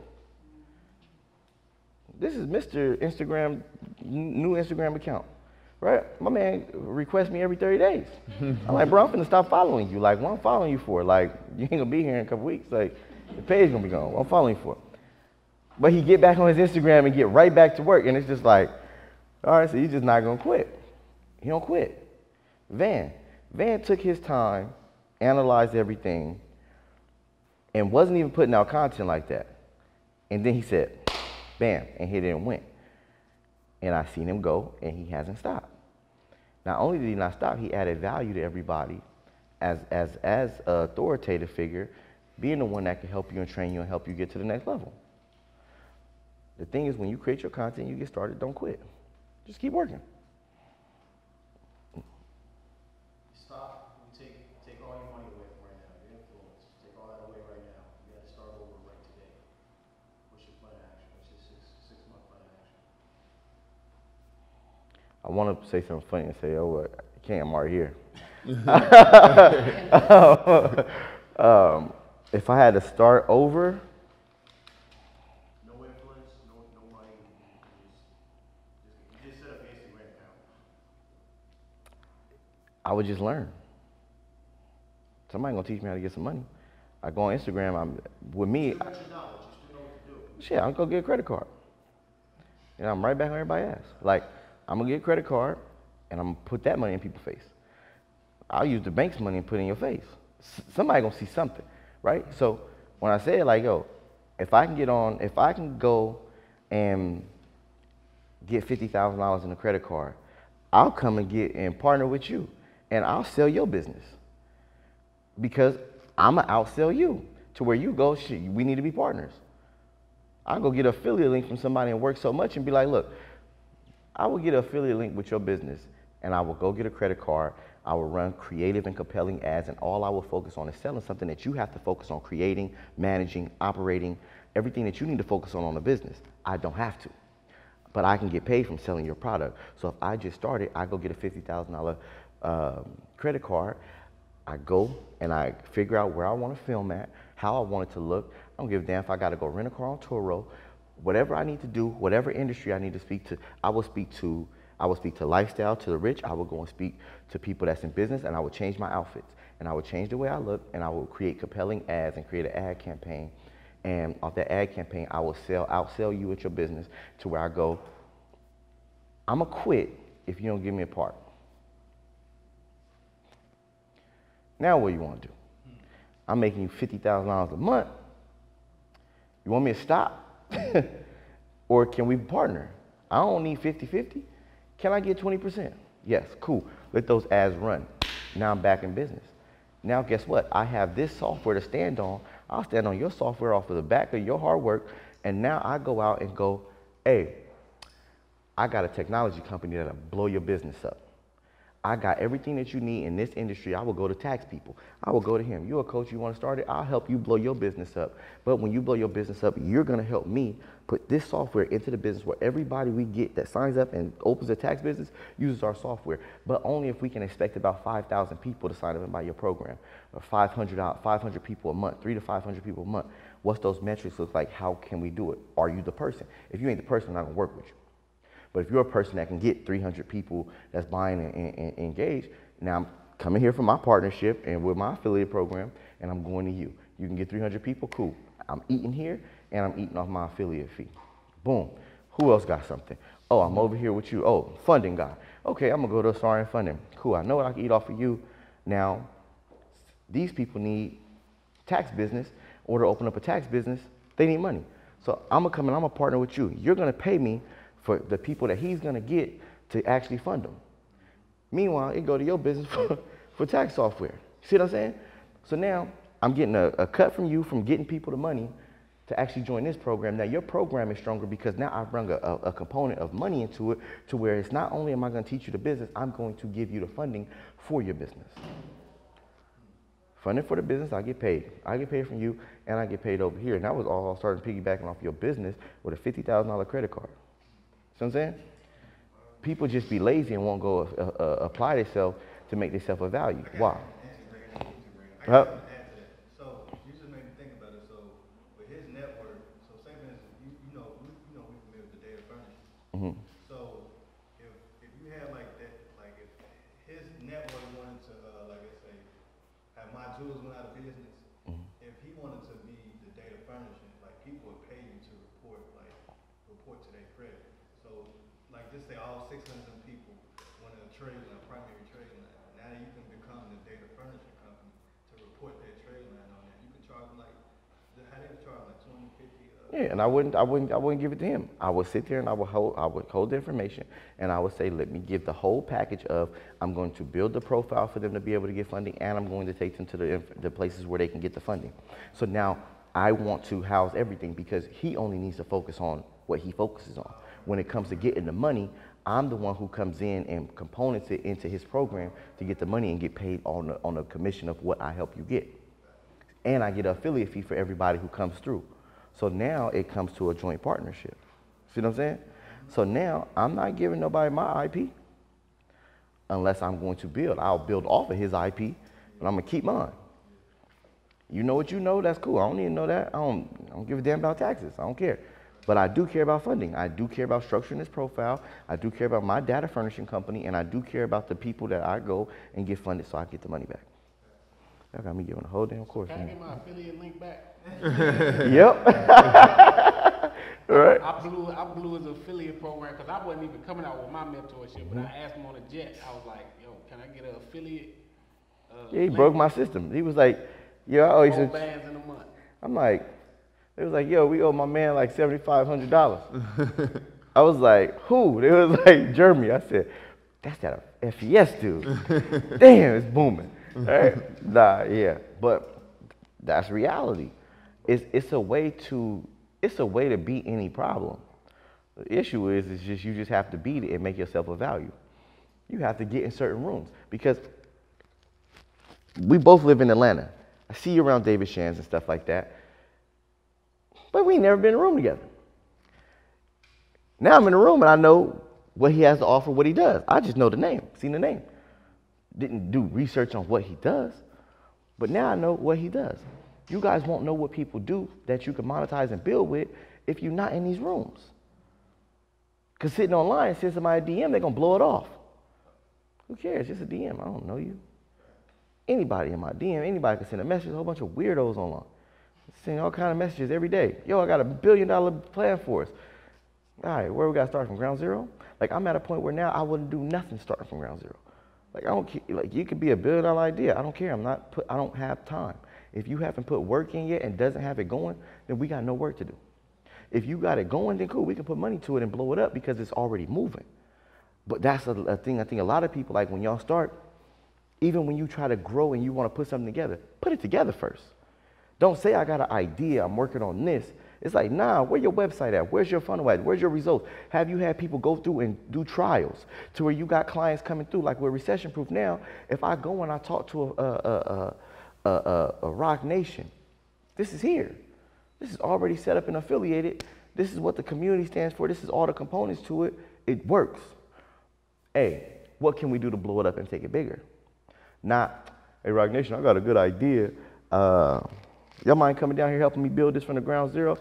S3: This is Mr. Instagram, new Instagram account, right? My man requests me every 30 days. I'm like, bro, I'm finna stop following you. Like, what I'm following you for? Like, you ain't gonna be here in a couple weeks. Like, the page gonna be gone. What I'm following you for? But he get back on his Instagram and get right back to work, and it's just like, all right, so he's just not gonna quit. He don't quit. Van took his time, analyzed everything, and wasn't even putting out content like that. And then he said, bam, and hit it and went. And I seen him go, and he hasn't stopped. Not only did he not stop, he added value to everybody as an authoritative figure, being the one that can help you and train you and help you get to the next level. The thing is, when you create your content, you get started, don't quit. Just keep working.
S4: Stop. You take all your money away from right now. Your influence. Take all that away right now. You got to start over right today. What's your plan of action? What's your six-month plan of action?
S3: I want to say something funny and say, oh, I can't, I'm already here. If I had to start over,
S4: no influence, no money. You just set up an Instagram account.
S3: I would just learn. Somebody gonna teach me how to get some money. I go on Instagram. With me.
S4: You got your knowledge. You still know what to do.
S3: Shit, I'm gonna get a credit card. And I'm right back on everybody's ass. Like, I'm gonna get a credit card, and I'm gonna put that money in people's face. I'll use the bank's money and put it in your face. Somebody gonna see something, right? So when I say it, like, yo, if I can go and get $50,000 in a credit card, I'll come and get and partner with you, and I'll sell your business because I'ma outsell you to where you go. Shit, we need to be partners. I'll go get an affiliate link from somebody and work so much and be like, look, I will get an affiliate link with your business, and I will go get a credit card. I will run creative and compelling ads, and all I will focus on is selling something that you have to focus on creating, managing, operating, everything that you need to focus on a business. I don't have to, but I can get paid from selling your product. So if I just started, I go get a $50,000 credit card. I go and I figure out where I want to film at, how I want it to look. I don't give a damn if I got to go rent a car on Turo. Whatever I need to do, whatever industry I need to speak to, I will speak to lifestyle, to the rich. I will go and speak to people that's in business, and I will change my outfits, and I will change the way I look, and I will create compelling ads and create an ad campaign. And off that ad campaign, I'll sell you at your business to where I go, I'm gonna quit if you don't give me a part. Now what do you want to do? I'm making you $50,000 a month. You want me to stop? Or can we partner? I don't need 50-50. Can I get 20%? Yes, cool. Let those ads run. Now I'm back in business. Now guess what? I have this software to stand on. I'll stand on your software off of the back of your hard work. And now I go out and go, hey, I got a technology company that'll blow your business up. I got everything that you need in this industry. I will go to tax people. I will go to him. You're a coach, you want to start it? I'll help you blow your business up. But when you blow your business up, you're going to help me put this software into the business where everybody we get that signs up and opens a tax business uses our software. But only if we can expect about 5,000 people to sign up and buy your program, or 500 people a month, 300 to 500 people a month. What's those metrics look like? How can we do it? Are you the person? If you ain't the person, I'm not going to work with you. But if you're a person that can get 300 people that's buying and engaged, now I'm coming here for my partnership and with my affiliate program, and I'm going to you. You can get 300 people, cool. I'm eating here, and I'm eating off my affiliate fee. Boom. Who else got something? Oh, I'm over here with you. Oh, funding guy. Okay, I'm going to go to Star and Funding. Cool, I know what I can eat off of you. Now, these people need tax business, or to open up a tax business, they need money. So I'm going to come and I'm going to partner with you. You're going to pay me for the people that he's going to get to actually fund them. Meanwhile, it go to your business for tax software. See what I'm saying? So now I'm getting a cut from you from getting people the money to actually join this program. Now your program is stronger because now I've brought a component of money into it to where it's not only am I going to teach you the business, I'm going to give you the funding for your business. Funding for the business, I get paid. I get paid from you, and I get paid over here. And that was all starting piggybacking off your business with a $50,000 credit card. See what I'm saying? People just be lazy and won't go apply themselves to make themselves a value. Why?
S4: So you just made me think about it. So with his network, so say for instance, we familiar with the data furniture.
S3: Mm-hmm.
S4: So if you had like that, like if his network wanted to, like I say, have my jewels went out of business, if he wanted to be the data furnishing, like people would pay you to report to their credit. So like just say all 600 people want a trade line, primary trade line. Now you can become the data furnishing company to report their trade line on that. You can charge them like, how they charge like 20, 50?
S3: Yeah, and I wouldn't give it to him. I would sit there and I would hold the information, and I would say, let me give the whole package of, I'm going to build the profile for them to be able to get funding, and I'm going to take them to the places where they can get the funding. So now I want to house everything because he only needs to focus on what he focuses on. When it comes to getting the money, I'm the one who comes in and components it into his program to get the money and get paid on a commission of what I help you get. And I get an affiliate fee for everybody who comes through. So now it comes to a joint partnership. See what I'm saying? So now I'm not giving nobody my IP unless I'm going to build. I'll build off of his IP, but I'm going to keep mine. You know what you know, that's cool. I don't need to know that. I don't give a damn about taxes. I don't care. But I do care about funding. I do care about structuring this profile. I do care about my data furnishing company, and I do care about the people that I go and get funded so I get the money back. That got me giving a whole damn course.
S2: Can I get my affiliate link back?
S3: Yep. Right.
S2: I blew his affiliate program because I wasn't even coming out with my mentorship, but I asked him on a jet. I was like, yo, can I get an affiliate?
S3: Yeah, he broke my system. He was like, yo, I owe you
S2: 4
S3: some.
S2: bands in a month.
S3: I'm like, it was like, yo, we owe my man like $7,500. I was like, who? It was like Jeremy. I said, that's that FES dude. Damn, it's booming. Right? Nah, yeah. But that's reality. It's a way to beat any problem. The issue is just you just have to beat it and make yourself a value. You have to get in certain rooms because we both live in Atlanta. I see you around David Shands and stuff like that. But we ain't never been in a room together. Now I'm in a room and I know what he has to offer, what he does. I just know the name, seen the name. Didn't do research on what he does, but now I know what he does. You guys won't know what people do that you can monetize and build with if you're not in these rooms. Because sitting online, send somebody a DM, they're going to blow it off. Who cares? Just a DM. I don't know you. Anybody in my DM, anybody can send a message, a whole bunch of weirdos online. Send all kind of messages every day. Yo, I got $1 billion plan for us. All right, where we got to start from ground zero? Like, I'm at a point where now I wouldn't do nothing starting from ground zero. Like, I don't care. Like, you could be $1 billion idea. I don't care. I don't have time. If you haven't put work in yet and doesn't have it going, then we got no work to do. If you got it going, then cool. We can put money to it and blow it up because it's already moving. But that's a thing I think a lot of people, like when y'all start, even when you try to grow and you want to put something together, put it together first. Don't say, I got an idea, I'm working on this. It's like, nah, where your website at? Where's your funnel at? Where's your results? Have you had people go through and do trials to where you got clients coming through? Like we're recession proof now. If I go and I talk to a Rock Nation, this is here. This is already set up and affiliated. This is what the community stands for. This is all the components to it. It works. Hey, what can we do to blow it up and take it bigger? Not, hey, Rock Nation, I got a good idea. Y'all mind coming down here helping me build this from the ground zero?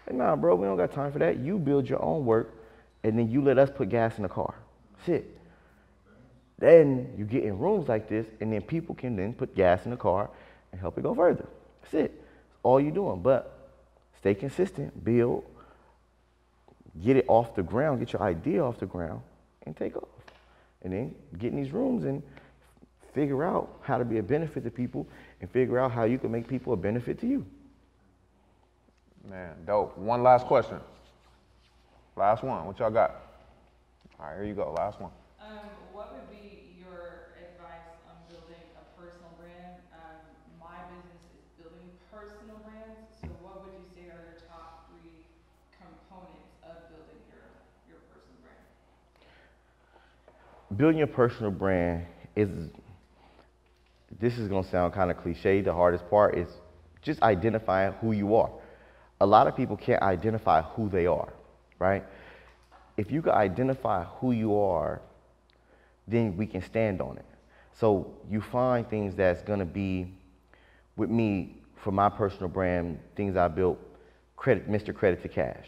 S3: Hey, nah, bro, we don't got time for that. You build your own work, and then you let us put gas in the car. That's it. Then you get in rooms like this, and then people can then put gas in the car and help it go further. That's it. That's all you're doing. But stay consistent, build, get it off the ground, get your idea off the ground, and take off. And then get in these rooms and figure out how to be a benefit to people and figure out how you can make people a benefit to you.
S1: Man, dope. One last question. Last one. What y'all got? All right, here you go. Last one.
S6: What would be your advice on building a personal brand? My business is building personal brands. So what would you say are your top 3 components of building your personal brand?
S3: Building your personal brand is, this is going to sound kind of cliche. The hardest part is just identifying who you are. A lot of people can't identify who they are, right? If you can identify who you are, then we can stand on it. So you find things that's going to be, with me, for my personal brand, things I built, Mr. Credit to Cash.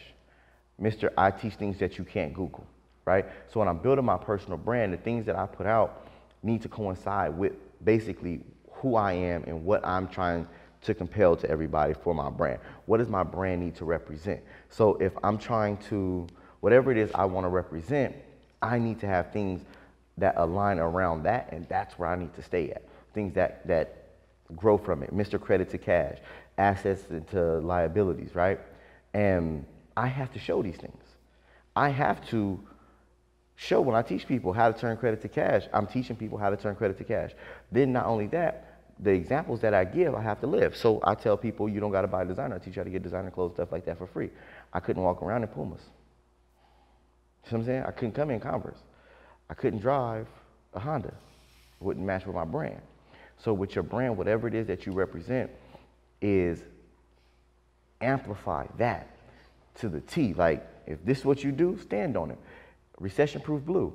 S3: Mr. I teach things that you can't Google, right? So when I'm building my personal brand, the things that I put out need to coincide with basically who I am and what I'm trying to compel to everybody for my brand. What does my brand need to represent? So if I'm trying to, whatever it is I want to represent, I need to have things that align around that, and that's where I need to stay at. Things that grow from it. Mr. Credit to Cash, assets into liabilities, right? And I have to show these things. I have to show, when I teach people how to turn credit to cash, I'm teaching people how to turn credit to cash. Then not only that, the examples that I give, I have to live. So I tell people, you don't got to buy a designer. I teach you how to get designer clothes, stuff like that for free. I couldn't walk around in Pumas. You know what I'm saying? I couldn't come in Converse. I couldn't drive a Honda. It wouldn't match with my brand. So with your brand, whatever it is that you represent, is amplify that to the T. Like, if this is what you do, stand on it. Recession-proof blue.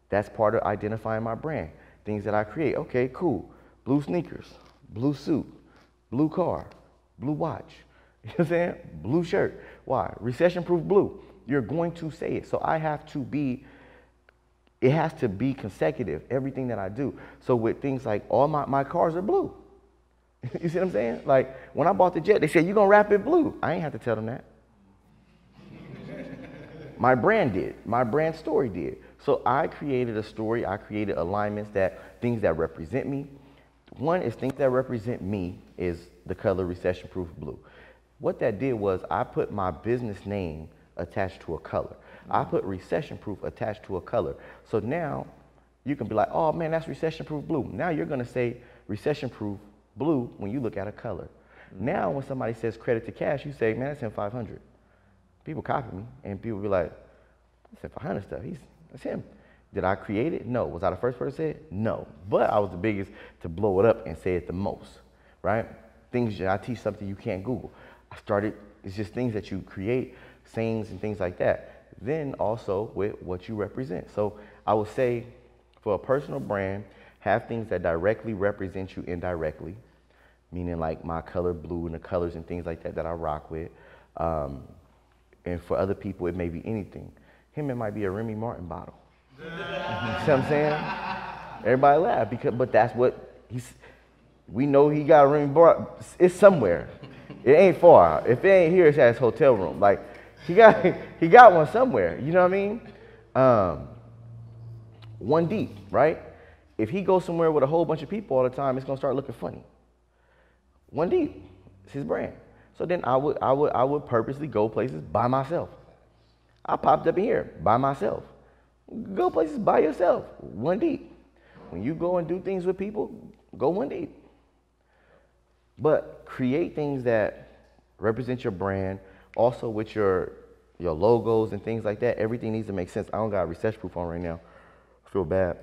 S3: That's part of identifying my brand. Things that I create. Okay, cool. Blue sneakers, blue suit, blue car, blue watch. You know what I'm saying? Blue shirt. Why? Recession-proof blue. You're going to say it. So I have to be, it has to be consecutive, everything that I do. So with things like all my cars are blue. You see what I'm saying? Like when I bought the jet, they said, you're going to wrap it blue. I ain't have to tell them that. My brand did. My brand story did. So I created a story. I created alignments, things that represent me. One is things that represent me is the color recession-proof blue. What that did was I put my business name attached to a color. I put recession-proof attached to a color. So now you can be like, oh man, that's recession-proof blue. Now you're going to say recession-proof blue when you look at a color. Now when somebody says credit to cash, you say, man, that's him 500. People copy me, and people be like, that's him 500 stuff. That's him. Did I create it? No. Was I the first person to say it? No. But I was the biggest to blow it up and say it the most, right? Things, I teach something you can't Google. It's just things that you create, sayings and things like that. Then also with what you represent. So I would say for a personal brand, have things that directly represent you indirectly, meaning like my color blue and the colors and things like that that I rock with. And for other people, it may be anything. Him, it might be a Remy Martin bottle. You see what I'm saying? Everybody laugh, but that's what we know he got a Remy Martin. It's somewhere. It ain't far. If it ain't here, it's at his hotel room. Like, he got one somewhere, you know what I mean? One Deep, right? If he goes somewhere with a whole bunch of people all the time, it's gonna start looking funny. One Deep, it's his brand. So then I would purposely go places by myself. I popped up in here by myself. Go places by yourself, One Deep. When you go and do things with people, go One Deep. But create things that represent your brand, also with your logos and things like that. Everything needs to make sense. I don't got recession proof on right now. I feel bad.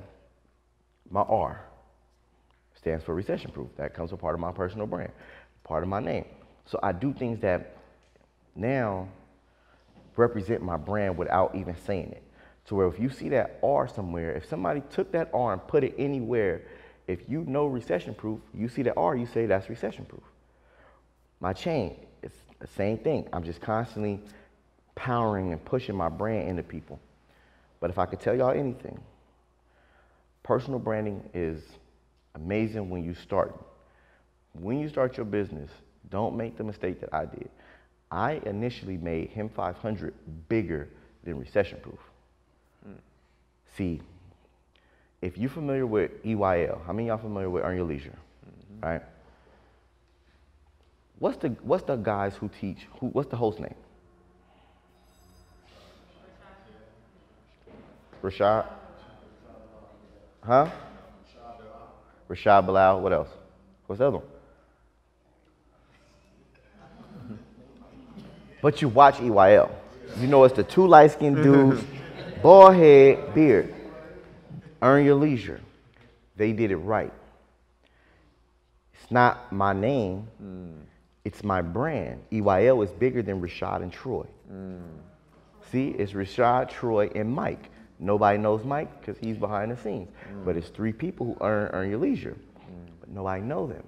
S3: My R stands for recession proof. That comes a part of my personal brand, part of my name. So I do things that now represent my brand without even saying it. To where if you see that R somewhere, if somebody took that R and put it anywhere, if you know recession proof, you see that R, you say that's recession proof. My chain, it's the same thing. I'm just constantly powering and pushing my brand into people. But if I could tell y'all anything, personal branding is amazing when you start. When you start your business, don't make the mistake that I did. I initially made Him 500 bigger than recession proof. See, if you're familiar with EYL, how many of y'all familiar with Earn Your Leisure, right? What's the guys who teach, what's the host name? Rashad? Huh? Rashad Bilal, what else? What's the other one? But you watch EYL. You know it's the two light-skinned dudes, bald head, beard. Earn Your Leisure. They did it right. It's not my name. It's my brand. EYL is bigger than Rashad and Troy. See, it's Rashad, Troy, and Mike. Nobody knows Mike because he's behind the scenes. But it's three people who earn Your Leisure. But nobody knows them.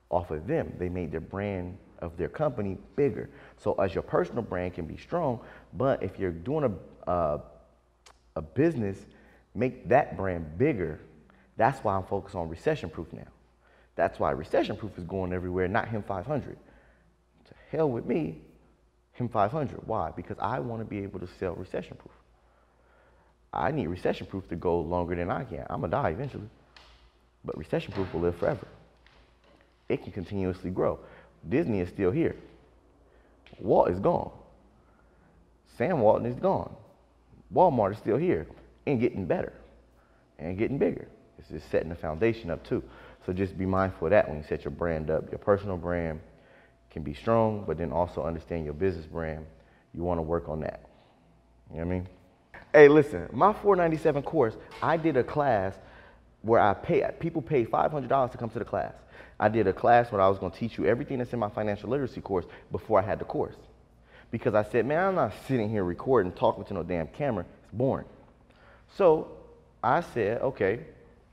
S3: Off of them, they made their brand of their company bigger. So as your personal brand can be strong, but if you're doing a business, make that brand bigger. That's why I'm focused on recession proof now. That's why recession proof is going everywhere, not Him 500. To hell with me, Him 500. Why? Because I want to be able to sell recession proof. I need recession proof to go longer than I can. I'm gonna die eventually, but recession proof will live forever. It can continuously grow. Disney is still here. Walt is gone. Sam Walton is gone. Walmart is still here and getting better and getting bigger. It's just setting the foundation up too. So just be mindful of that when you set your brand up. Your personal brand can be strong, but then also understand your business brand. You want to work on that. You know what I mean? Hey, listen, my $497 course, I did a class where people paid $500 to come to the class. I did a class where I was going to teach you everything that's in my financial literacy course before I had the course. Because I said, man, I'm not sitting here recording, talking to no damn camera. It's boring. So I said, okay,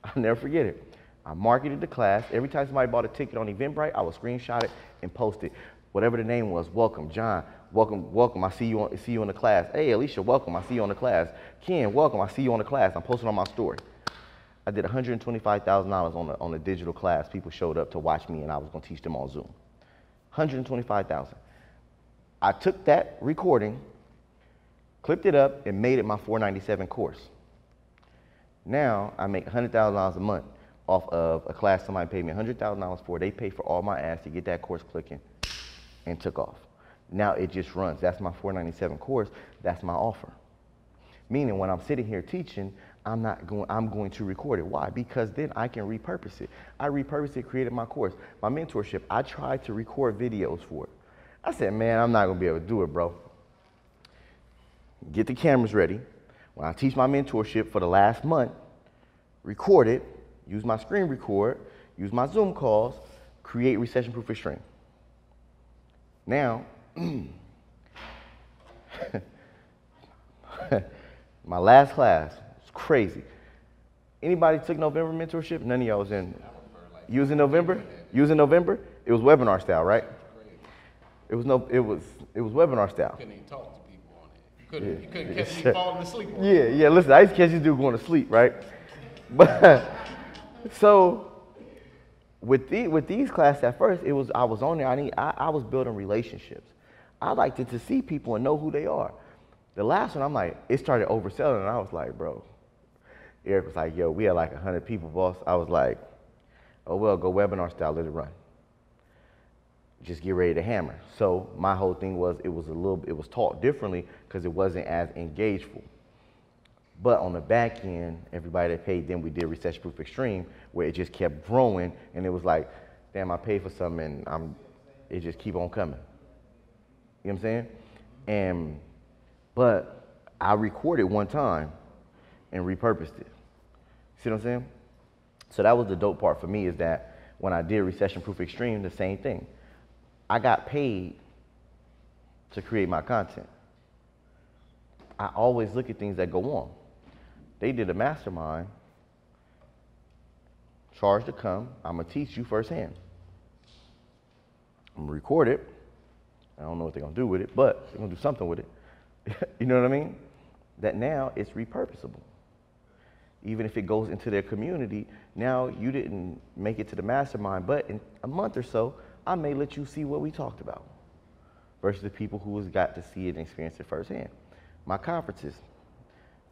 S3: I'll never forget it. I marketed the class. Every time somebody bought a ticket on Eventbrite, I would screenshot it and post it. Whatever the name was, welcome, John, welcome, I see you in the class. Hey, Alicia, welcome, I see you on the class. Ken, welcome, I see you on the class. I'm posting on my story. I did $125,000 on a digital class. People showed up to watch me, and I was going to teach them on Zoom. $125,000. I took that recording, clipped it up, and made it my $497 course. Now I make $100,000 a month off of a class somebody paid me $100,000 for. They paid for all my ads to get that course clicking, and took off. Now it just runs. That's my $497 course. That's my offer. Meaning when I'm sitting here teaching, I'm going to record it. Why? Because then I can repurpose it. I repurposed it, created my course. My mentorship, I tried to record videos for it. I said, man, I'm not going to be able to do it, bro. Get the cameras ready. when I teach my mentorship for the last month, record it, use my screen record, use my Zoom calls, create recession-proof extreme. Now, my last class was crazy. Anybody took November mentorship? None of y'all was in. You was in November? You was in November? It was webinar style, right? It was webinar style.
S2: Couldn't even talk to people on it. You couldn't catch me falling asleep on it.
S3: Yeah, listen, I used to catch this dude going to sleep, right? But so with these classes at first, I was on there. I was building relationships. I liked to see people and know who they are. The last one, I'm like, it started overselling, and I was like, bro. Eric was like, yo, we had like 100 people, boss. I was like, oh well, go webinar style, let it run. Just get ready to hammer. So my whole thing was, it was taught differently because it wasn't as engageful. But on the back end, everybody that paid, then we did Recession Proof Extreme, where it just kept growing, and it was like, damn, I paid for something, and it just keep on coming. You know what I'm saying? But I recorded one time and repurposed it. See what I'm saying? So that was the dope part for me, is that when I did Recession Proof Extreme, the same thing. I got paid to create my content. I always look at things that go on. They did a mastermind, charge to come, I'm gonna teach you firsthand. I'm gonna record it. I don't know what they're gonna do with it, but they're gonna do something with it. You know what I mean? That now it's repurposable. Even if it goes into their community, now you didn't make it to the mastermind, but in a month or so, I may let you see what we talked about versus the people who has got to see it and experience it firsthand. My conferences,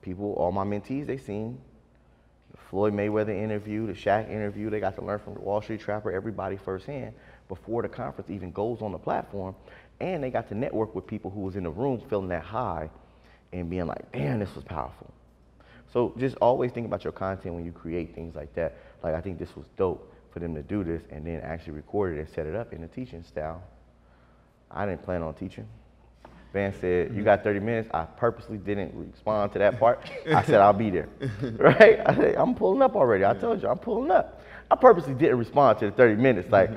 S3: people, all my mentees, they seen the Floyd Mayweather interview, the Shaq interview. They got to learn from the Wall Street Trapper, everybody firsthand before the conference even goes on the platform. And they got to network with people who was in the room feeling that high and being like, damn, this was powerful. So just always think about your content when you create things like that. Like, I think this was dope for them to do this and then actually record it and set it up in a teaching style. I didn't plan on teaching. Van said, you got 30 minutes. I purposely didn't respond to that part. I said, I'll be there, right? I said, I'm pulling up already. I told you, I'm pulling up. I purposely didn't respond to the 30 minutes. Like,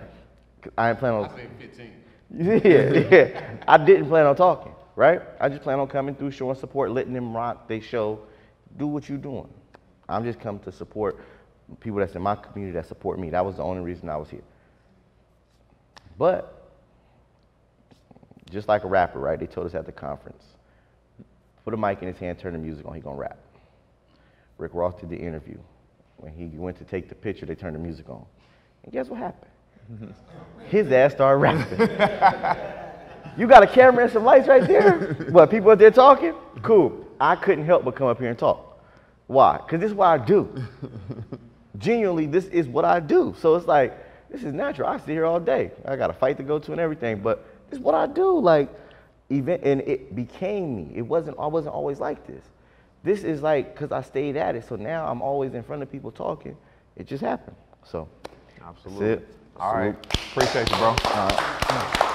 S3: I didn't plan on.
S2: I said 15.
S3: Yeah. I didn't plan on talking, right? I just plan on coming through, showing support, letting them rock they show, do what you're doing. I'm just coming to support people that's in my community that support me. That was the only reason I was here. But just like a rapper, right? They told us at the conference, put a mic in his hand, turn the music on, he gonna rap. Rick Ross did the interview. When he went to take the picture, they turned the music on. And guess what happened? His ass started rapping. You got a camera and some lights right there? What, people out there talking? Cool. I couldn't help but come up here and talk. Why? Because this is what I do. Genuinely, this is what I do. So it's like, this is natural. I sit here all day. I got a fight to go to and everything, but this is what I do. Like, and it became me. I wasn't always like this. This is like, because I stayed at it. So now I'm always in front of people talking. It just happened. So,
S1: Absolutely.
S3: that's it.
S1: All right. Appreciate you, bro.
S3: All right.